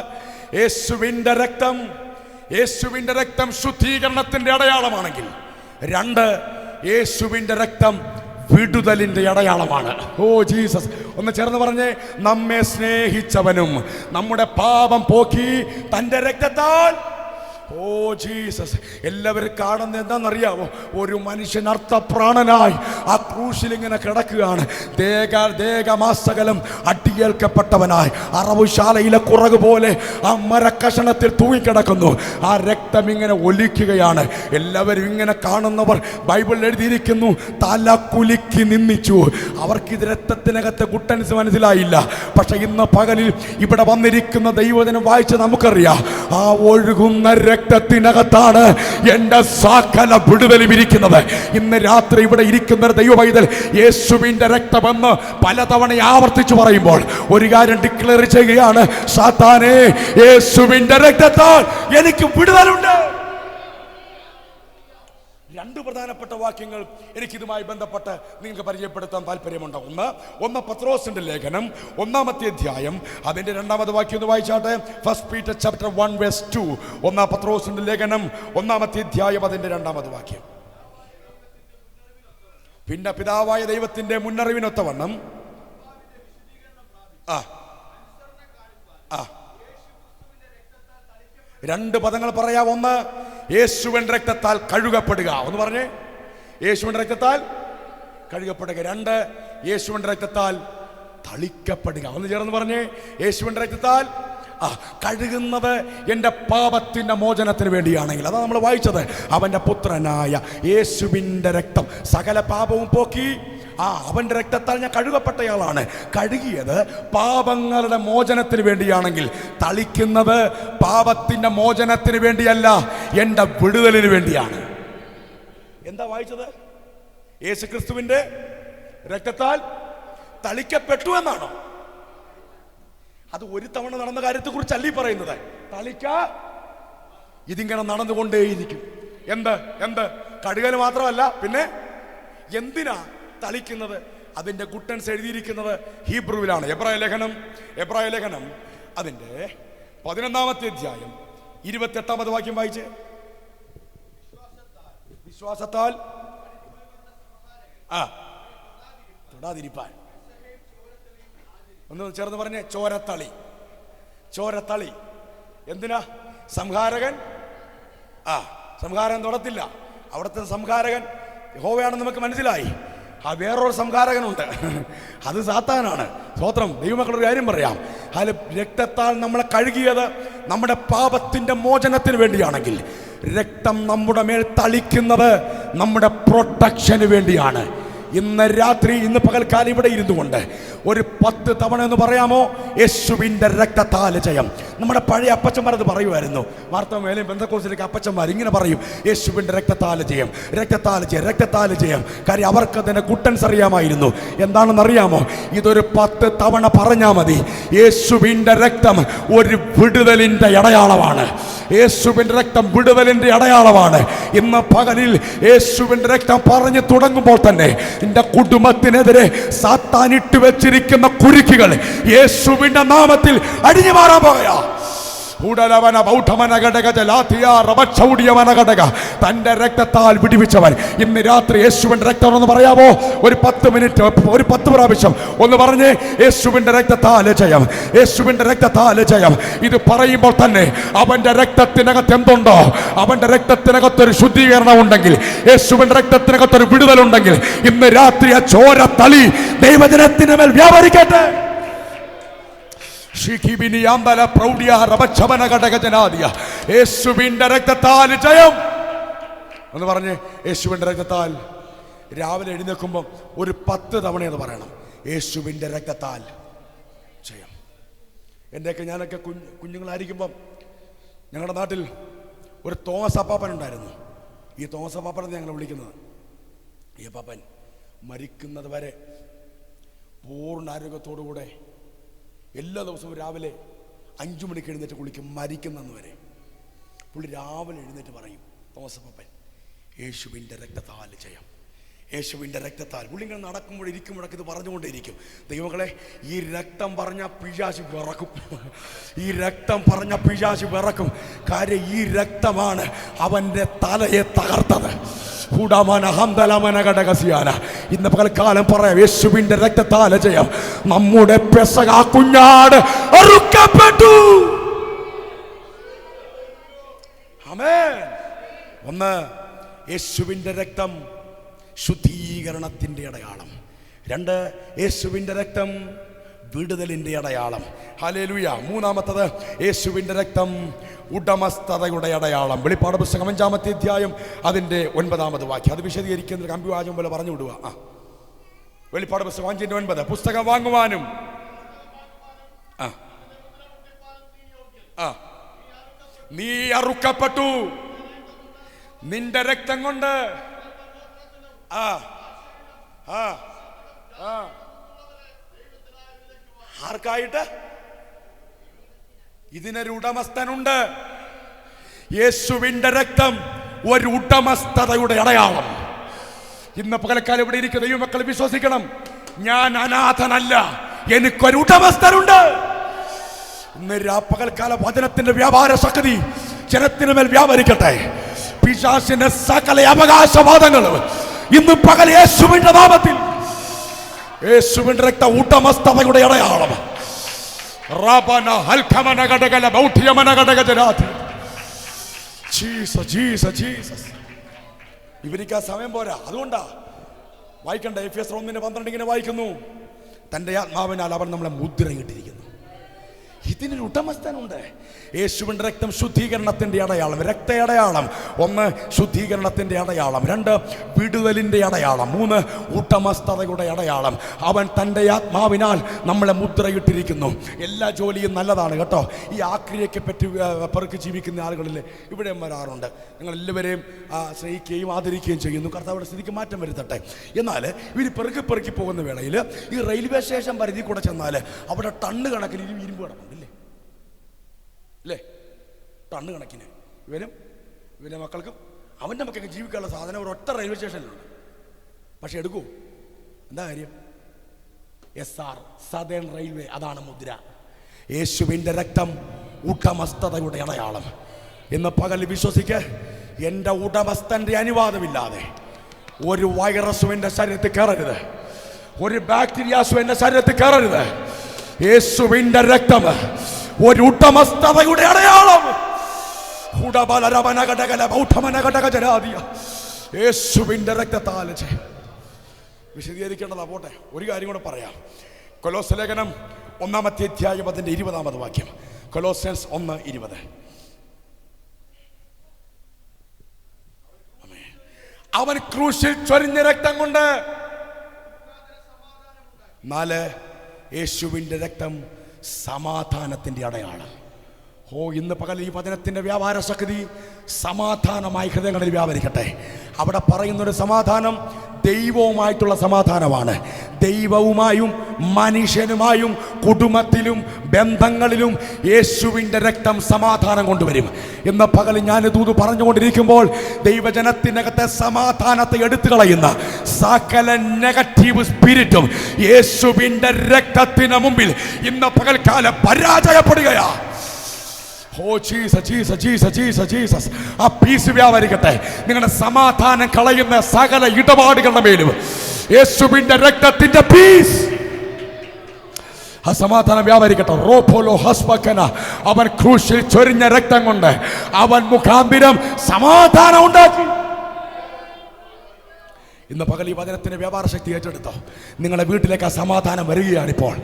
[SPEAKER 1] യേശുവിൻ്റെ രക്തം ശുദ്ധീകരണത്തിന്റെ അടയാളമാണെങ്കിൽ 2 യേശുവിൻ്റെ രക്തം വിടുതലിന്റെ അടയാളമാണ്. ജീസസ്. ഒന്ന് ചേർന്ന് പറഞ്ഞേ, നമ്മെ സ്നേഹിച്ചവനും നമ്മുടെ പാപം പോക്കി തന്റെ രക്തത്താൽ. ജീസസ്. എല്ലാവരും കാണുന്നത് എന്താണെന്നറിയാവോ? ഒരു മനുഷ്യൻ അർത്ഥപ്രാണനായി ആ ക്രൂശിൽ ഇങ്ങനെ കിടക്കുകയാണ്. ദേഹമാസകലം അടിയേൽക്കപ്പെട്ടവനായി അറവുശാലയിലെ കുറക് പോലെ ആ മരക്കഷണത്തിൽ തൂങ്ങിക്കിടക്കുന്നു. ആ രക്തം ഇങ്ങനെ ഒലിക്കുകയാണ്. എല്ലാവരും ഇങ്ങനെ കാണുന്നവർ ബൈബിളിൽ എഴുതിയിരിക്കുന്നു, തല കുലുക്കി നിന്ദിച്ചു. അവർക്കിത് രക്തത്തിനകത്തെ ഗുട്ടൻസ് മനസ്സിലായില്ല. പക്ഷെ ഇന്ന് പകലിൽ ഇവിടെ വന്നിരിക്കുന്ന ദൈവവചനം വായിച്ച് നമുക്കറിയാം, ആ ഒഴുകുന്ന രക്തത്തിനകത്താണ് എൻ്റെ സകല വിടുതലും ഇരിക്കുന്നത്. ഇന്ന് രാത്രി ഇവിടെ ഇരിക്കുന്ന ദൈവ പൈതൽ യേശുവിൻ്റെ രക്തമെന്ന് പലതവണ ആവർത്തിച്ചു പറയുമ്പോൾ ഒരു കാര്യം ഡിക്ലെയർ ചെയ്യുകയാണ്, സാത്താനേ, യേശുവിൻ്റെ രക്തത്താൽ എനിക്ക് വിടുതലുണ്ട്. 2 പ്രധാനപ്പെട്ട വാക്യങ്ങൾ എനിക്കിതുമായി ബന്ധപ്പെട്ട് നിങ്ങൾക്ക് പരിചയപ്പെടുത്താൻ താല്പര്യമുണ്ട്. 1 പത്രോസിന്റെ ലേഖനം 1-ാമത്തെ അധ്യായം അതിന്റെ 2-ാമത് വാക്യം ഒന്ന് വായിച്ചാട്ടെ. 1 Peter chapter 1:2. 1 പത്രോസിന്റെ ലേഖനം 1-ാമത്തെ അധ്യായം അതിന്റെ 2-ാമത് വാക്യം. പിന്നെ പിതാവായ ദൈവത്തിന്റെ മുന്നറിവിനൊത്തവണ്ണം 2 പദങ്ങൾ പറയാം. 1 യേശുവിന്റെ രക്തത്താൽ കഴുകപ്പെടുക. ഒന്ന് പറഞ്ഞേ, യേശുവിന്റെ രക്തത്താൽ കഴുകപ്പെടുക. 2 യേശുവിന്റെ രക്തത്താൽ തളിക്കപ്പെടുക. ഒന്ന് ചേർന്ന് പറഞ്ഞേ, യേശുവിന്റെ രക്തത്താൽ കഴുകുന്നത് എൻ്റെ പാപത്തിന്റെ മോചനത്തിന് വേണ്ടിയാണെങ്കിൽ, അതാണ് നമ്മൾ വായിച്ചത്. അവന്റെ പുത്രനായ യേശുവിന്റെ രക്തം സകല പാപവും പോക്കി. അവന്റെ രക്തത്താൽ ഞാൻ കഴുകപ്പെട്ടയാളാണ്. കഴുകിയത് പാപങ്ങളുടെ മോചനത്തിന് വേണ്ടിയാണെങ്കിൽ, തളിക്കുന്നത് പാപത്തിന്റെ മോചനത്തിന് വേണ്ടിയല്ല, എൻ്റെ വിടുതലിന് വേണ്ടിയാണ്. എന്താ വായിച്ചത്? യേശുക്രിസ്തുവിന്റെ രക്തത്താൽ തളിക്കപ്പെട്ടു എന്നാണോ? അത് ഒരു തവണ നടന്ന കാര്യത്തെ കുറിച്ചല്ല ഈ പറയുന്നത്. ഇതിങ്ങനെ നടന്നുകൊണ്ടേയിരിക്കും. എന്ത് കഴുകൽ മാത്രമല്ല, പിന്നെ എന്തിനാ തളിക്കുന്നത്? അതിന്റെ ഗുട്ടൻസ് എഴുതിയിരിക്കുന്നത് ഹീബ്രുവിലാണ്. എബ്രായ ലേഖനം അതിന്റെ 11-ാമത്തെ അധ്യായം 28-ാമത് വാക്യം വായിച്ച്. വിശ്വാസത്താൽ തൊടാതിരിപ്പാൻ. ഒന്ന് ചേർന്ന് പറഞ്ഞേ, ചോരത്തളി. എന്തിനാ? സംഹാരകൻ തൊടത്തില്ല. അവിടുത്തെ സംഹാരകൻ യഹോവയാണെന്ന് നമുക്ക് മനസ്സിലായി. വേറൊരു സംഹാരകനുണ്ട്, അത് സാത്താനാണ്. സ്തോത്രം. ദൈവമക്കളൊരു കാര്യം പറയാം, രക്തത്താൽ നമ്മളെ കഴുകിയത് നമ്മുടെ പാപത്തിന്റെ മോചനത്തിന് വേണ്ടിയാണെങ്കിൽ, രക്തം നമ്മുടെ മേൽ തളിക്കുന്നത് നമ്മുടെ പ്രൊട്ടക്ഷന് വേണ്ടിയാണ്. ഇന്ന് രാത്രി, ഇന്ന് പകൽക്കാലം ഇവിടെ ഇരുന്നു കൊണ്ട് ഒരു 10 തവണ എന്ന് പറയാമോ, യേശുവിൻ്റെ രക്തത്താൽ ജയം. നമ്മുടെ പഴയ അപ്പച്ചന്മാർ അത് പറയുമായിരുന്നു. വാർത്തമേലയും പെന്തക്കോസ്തിലേക്ക് അപ്പച്ചന്മാർ ഇങ്ങനെ പറയും, യേശുവിൻ്റെ രക്തത്താൽ ജയം. കാര്യം അവർക്ക് അതിൻ്റെ ഗുട്ടൻസ് അറിയാമായിരുന്നു. എന്താണെന്ന് അറിയാമോ? ഇതൊരു 10 തവണ പറഞ്ഞാൽ മതി. യേശുവിൻ്റെ രക്തം ഒരു വിടുതലിൻ്റെ അടയാളമാണ്. യേശുവിൻ്റെ രക്തം വിടുതലിൻ്റെ അടയാളമാണ്. ഇന്ന് പകലിൽ യേശുവിൻ്റെ രക്തം പറഞ്ഞു തുടങ്ങുമ്പോൾ തന്നെ നിന്റെ കുടുംബത്തിനെതിരെ സാത്താനിട്ട് വെച്ചിരിക്കുന്ന കുരുക്കുകൾ യേശുവിൻ്റെ നാമത്തിൽ അടിഞ്ഞു മാറാൻ പോവുകയാ. തന്റെ രക്തത്താൽ വിടിവിച്ചവൻ ഇന്ന് രാത്രി യേശുവിന്റെ രക്തം എന്ന് പറയാമോ? ഒരു 10 മിനിറ്റ്, ഒരു 10 പ്രാവശ്യം ഒന്ന് പറഞ്ഞേ, യേശുവിന്റെ രക്തത്താൽ ജയം, യേശുവിന്റെ രക്തത്താൽ ജയം. ഇത് പറയുമ്പോൾ തന്നെ അവന്റെ രക്തത്തിനകത്ത് എന്തുണ്ടോ, അവന്റെ രക്തത്തിനകത്തൊരു ശുദ്ധീകരണം ഉണ്ടെങ്കിൽ, യേശുവിന്റെ രക്തത്തിനകത്തൊരു വിടുതലുണ്ടെങ്കിൽ, ഇന്ന് രാത്രി ആ ചോര തളി ദൈവജനത്തിന് മേൽ വ്യാപരിക്കട്ടെ. യേശുവിന്റെ രക്തത്താൽ ജയം എന്ന് പറഞ്ഞ്, യേശുവിന്റെ രക്തത്താൽ രാവിലെ എഴുന്നേൽക്കുമ്പോൾ ഒരു 10 തവണ എന്ന് പറയണം, യേശുവിൻ്റെ രക്തത്താൽ ജയം. എൻ്റെയൊക്കെ ഞാനൊക്കെ കുഞ്ഞുങ്ങളായിരിക്കുമ്പം ഞങ്ങളുടെ നാട്ടിൽ ഒരു തോമസ് അപ്പാപ്പൻ ഉണ്ടായിരുന്നു. ഈ തോമസ് അപ്പാപ്പനെ ഞങ്ങൾ വിളിക്കുന്നത്. ഈ അപ്പാപ്പൻ മരിക്കുന്നത് വരെ പൂർണ്ണ ആരോഗ്യത്തോടുകൂടെ എല്ലാ ദിവസവും രാവിലെ 5 മണിക്ക് എഴുന്നേറ്റ് കുളിക്കും, മരിക്കുന്നന്ന് വരെ. പുള്ളി രാവിലെ എഴുന്നേറ്റ് പറയും, തോമസ് അപ്പാപ്പൻ, യേശുവിൻ്റെ രക്തത്താൽ ജയം, യേശുവിൻ്റെ രക്തത്താൽ. പുള്ളി ഇങ്ങനെ നടക്കുമ്പോൾ ഇരിക്കുമ്പോഴൊക്കെ ഇത് പറഞ്ഞുകൊണ്ടേയിരിക്കും. ദൈവങ്ങളെ, ഈ രക്തം പറഞ്ഞ പിശാച് വിറക്കും, ഈ രക്തം പറഞ്ഞ പിശാച് വിറക്കും. കാര്യം ഈ രക്തമാണ് അവൻ്റെ തലയെ തകർത്തത്. ഇന്ന് പകൽക്കാലം പറയാം, യേശുവിൻ്റെ രക്തത്താൽ ജയം. നമ്മുടെ പെസഹ കുഞ്ഞാട് അറുക്കപ്പെട്ടു. ആമേൻ. ഒന്ന്, യേശുവിൻ്റെ രക്തം ശുദ്ധീകരണത്തിൻ്റെ അടയാളം. 2, യേശുവിൻ്റെ രക്തം വിടുതലിൻ്റെ അടയാളം. ഹല്ലേലൂയ. മൂന്നാമത്തത്, യേശുവിൻ്റെ രക്തം ഉടമസ്ഥതയുടെ അടയാളം. വെളിപ്പാട് പുസ്തകം 5-ാമത്തെ അധ്യായം അതിൻ്റെ 9-ാമത് വാക്യം. അത് വിശദീകരിക്കുന്ന കമ്പിവാചം പോലെ പറഞ്ഞു വിടുക. വെളിപ്പാട് പുസ്തകം 5:9, പുസ്തകം വാങ്ങുവാനും നീ അറുക്കപ്പെട്ടു, നിന്റെ രക്തം കൊണ്ട് ആർക്കായിട്ട്? ഇതിനൊരു ഉടമസ്ഥനുണ്ട്. യേശുവിന്റെ രക്തം ഒരു ഉടമസ്ഥതയുടെ അടയാളം. ഇന്ന് പകൽക്കാലം ഇവിടെ ഇരിക്കുന്ന ദൈവമക്കൾ വിശ്വസിക്കണം, ഞാൻ അനാഥനല്ല, എനിക്കൊരു ഉടമസ്ഥനുണ്ട്. ഇന്ന് പകൽക്കാല വചനത്തിന്റെ വ്യാപാര ശക്തി ജനത്തിന് മേൽ വ്യാപരിക്കട്ടെ. പിശാചിന്റെ സകല അവകാശവാദങ്ങളും ഇന്ന് പകൽ യേശുവിന്റെ നാമത്തിൽ, യേശുവിന്റെ രക്ത ഉടമസ്ഥതയുടെ അടയാളം. ഇവർക്ക് ആ സമയം പോരാ, അതുകൊണ്ടാ വായിക്കണ്ട. Efesiയർ 1:12 ഇങ്ങനെ വായിക്കുന്നു, തന്റെ ആത്മാവിനാൽ അവൻ നമ്മളെ മുദ്രയിട്ടിരിക്കുന്നു. ഇതിനൊരു ഉടമസ്ഥനുണ്ട്. യേശുവിൻ്റെ രക്തം ശുദ്ധീകരണത്തിൻ്റെ അടയാളം, രക്തയടയാളം. 1, ശുദ്ധീകരണത്തിൻ്റെ അടയാളം. 2, വിടുതലിൻ്റെ അടയാളം. 3, ഉടമസ്ഥതയുടെ അടയാളം. അവൻ തൻ്റെ ആത്മാവിനാൽ നമ്മളെ മുദ്രയിട്ടിരിക്കുന്നു. എല്ലാ ജോലിയും നല്ലതാണ് കേട്ടോ. ഈ ആക്രിയയ്ക്ക് പറ്റി പെറുക്കി ജീവിക്കുന്ന ആളുകളിൽ ഇവിടെ വരാറുണ്ട്. ഞങ്ങളെല്ലാവരെയും സ്നേഹിക്കുകയും ആദരിക്കുകയും ചെയ്യുന്നു. കർത്താവിൻ്റെ സ്ഥിതിക്ക് മാറ്റം വരുത്തട്ടെ. എന്നാൽ ഇവർ പെറുക്കി പോകുന്ന വേളയിൽ ഈ റെയിൽവേ സ്റ്റേഷൻ പരിധി കൂടെ ചെന്നാൽ അവിടെ ടണ്ണ് കണക്കിന് ഇരുമ്പ് കിടപ്പുണ്ട് അല്ലേ? ടണ്ണ് കണക്കിന് ഇവൻ്റെ മക്കൾക്കും അവൻ്റെ മക്കൾക്ക് ജീവിക്കാനുള്ള സാധനം ഒരൊറ്റ റെയിൽവേ സ്റ്റേഷനിലുണ്ട്. പക്ഷെ എടുക്കൂ, എന്താ കാര്യം? SR സദേൺ റെയിൽവേ, അതാണ് മുദ്ര. യേശുവിൻ്റെ രക്തം ഉടമസ്ഥതയുടെ അടയാളം. ഇന്ന് പകൽ വിശ്വസിക്ക്, എൻ്റെ ഉടമസ്ഥൻ്റെ അനുവാദമില്ലാതെ ഒരു വൈറസും എൻ്റെ ശരീരത്തിൽ കയറരുത്, ഒരു ബാക്ടീരിയാസും എൻ്റെ ശരീരത്തിൽ കയറരുത്. യേശുവിൻ്റെ രക്തം ഒരു ഉടമസ്ഥതയുടെ അടയാളം. യേശുവിൻ്റെ രക്തത്താൽ വിശദീകരിക്കേണ്ടതാ. പോട്ടെ, ഒരു കാര്യം കൂടെ പറയാം. കൊലോസ്യ ലേഖനം 1-ാമത്തെ അധ്യായം അതിൻ്റെ 20-ാമത് വാക്യം. കൊലോസ്യൻസ് 1:20. അവൻ ക്രൂശിൽ ചൊരിഞ്ഞ രക്തം കൊണ്ട് 4, യേശുവിൻ്റെ രക്തം സമാധാനത്തിൻ്റെ അടയാളം. ഇന്ന് പകൽ ഈ വചനത്തിൻ്റെ വ്യാപാര ശക്തി സമാധാനമായി ഹൃദയങ്ങളിൽ വ്യാപരിക്കട്ടെ. അവിടെ പറയുന്നൊരു സമാധാനം ദൈവവുമായിട്ടുള്ള സമാധാനമാണ്. ദൈവവുമായും മനുഷ്യനുമായും കുടുംബത്തിലും ബന്ധങ്ങളിലും യേശുവിൻ്റെ രക്തം സമാധാനം കൊണ്ടുവരും. ഇന്ന് പകൽ ഞാൻ ദൂത് പറഞ്ഞുകൊണ്ടിരിക്കുമ്പോൾ ദൈവജനത്തിനകത്തെ സമാധാനത്തെ എടുത്തു കളയുന്ന സകല നെഗറ്റീവ് സ്പിരിറ്റും യേശുവിൻ്റെ രക്തത്തിന് മുമ്പിൽ ഇന്ന് പകൽക്കാലം പരാജയപ്പെടുകയാ. ജീസസ്. ആ പീസ് വ്യാപരിക്കട്ടെ. നിങ്ങളുടെ സമാധാനം കളയുന്ന സകല ഇടപാടുകളുടെ മേലും യേശുവിന്റെ രക്തത്തിന്റെ പീസ്, ആ സമാധാനം വ്യാപരിക്കട്ടെ. റോപോലോ ഹസ്ബക്കന, അവൻ ക്രൂശിൽ ചൊരിഞ്ഞ രക്തം കൊണ്ട് അവൻ മുഖാന്തിരം സമാധാനം ഉണ്ടാക്കി. ഇന്ന് പകൽ ഈ വചനത്തിന്റെ വ്യാപാര ശക്തി ഏറ്റെടുത്തോ. നിങ്ങളുടെ വീട്ടിലേക്ക് ആ സമാധാനം വരികയാണിപ്പോൾ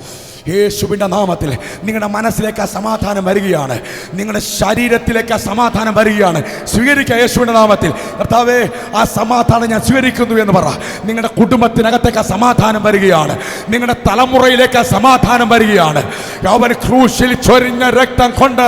[SPEAKER 1] യേശുവിൻ്റെ നാമത്തിൽ. നിങ്ങളുടെ മനസ്സിലേക്ക് ആ സമാധാനം വരികയാണ്, നിങ്ങളുടെ ശരീരത്തിലേക്ക് ആ സമാധാനം വരികയാണ്. സ്വീകരിക്കുക യേശുവിൻ്റെ നാമത്തിൽ. കർത്താവേ, ആ സമാധാനം ഞാൻ സ്വീകരിക്കുന്നു എന്ന് പറ. നിങ്ങളുടെ കുടുംബത്തിനകത്തേക്ക് ആ സമാധാനം വരികയാണ്, നിങ്ങളുടെ തലമുറയിലേക്ക് ആ സമാധാനം വരികയാണ്. അവൻ ക്രൂശിൽ ചൊരിഞ്ഞ രക്തം കൊണ്ട്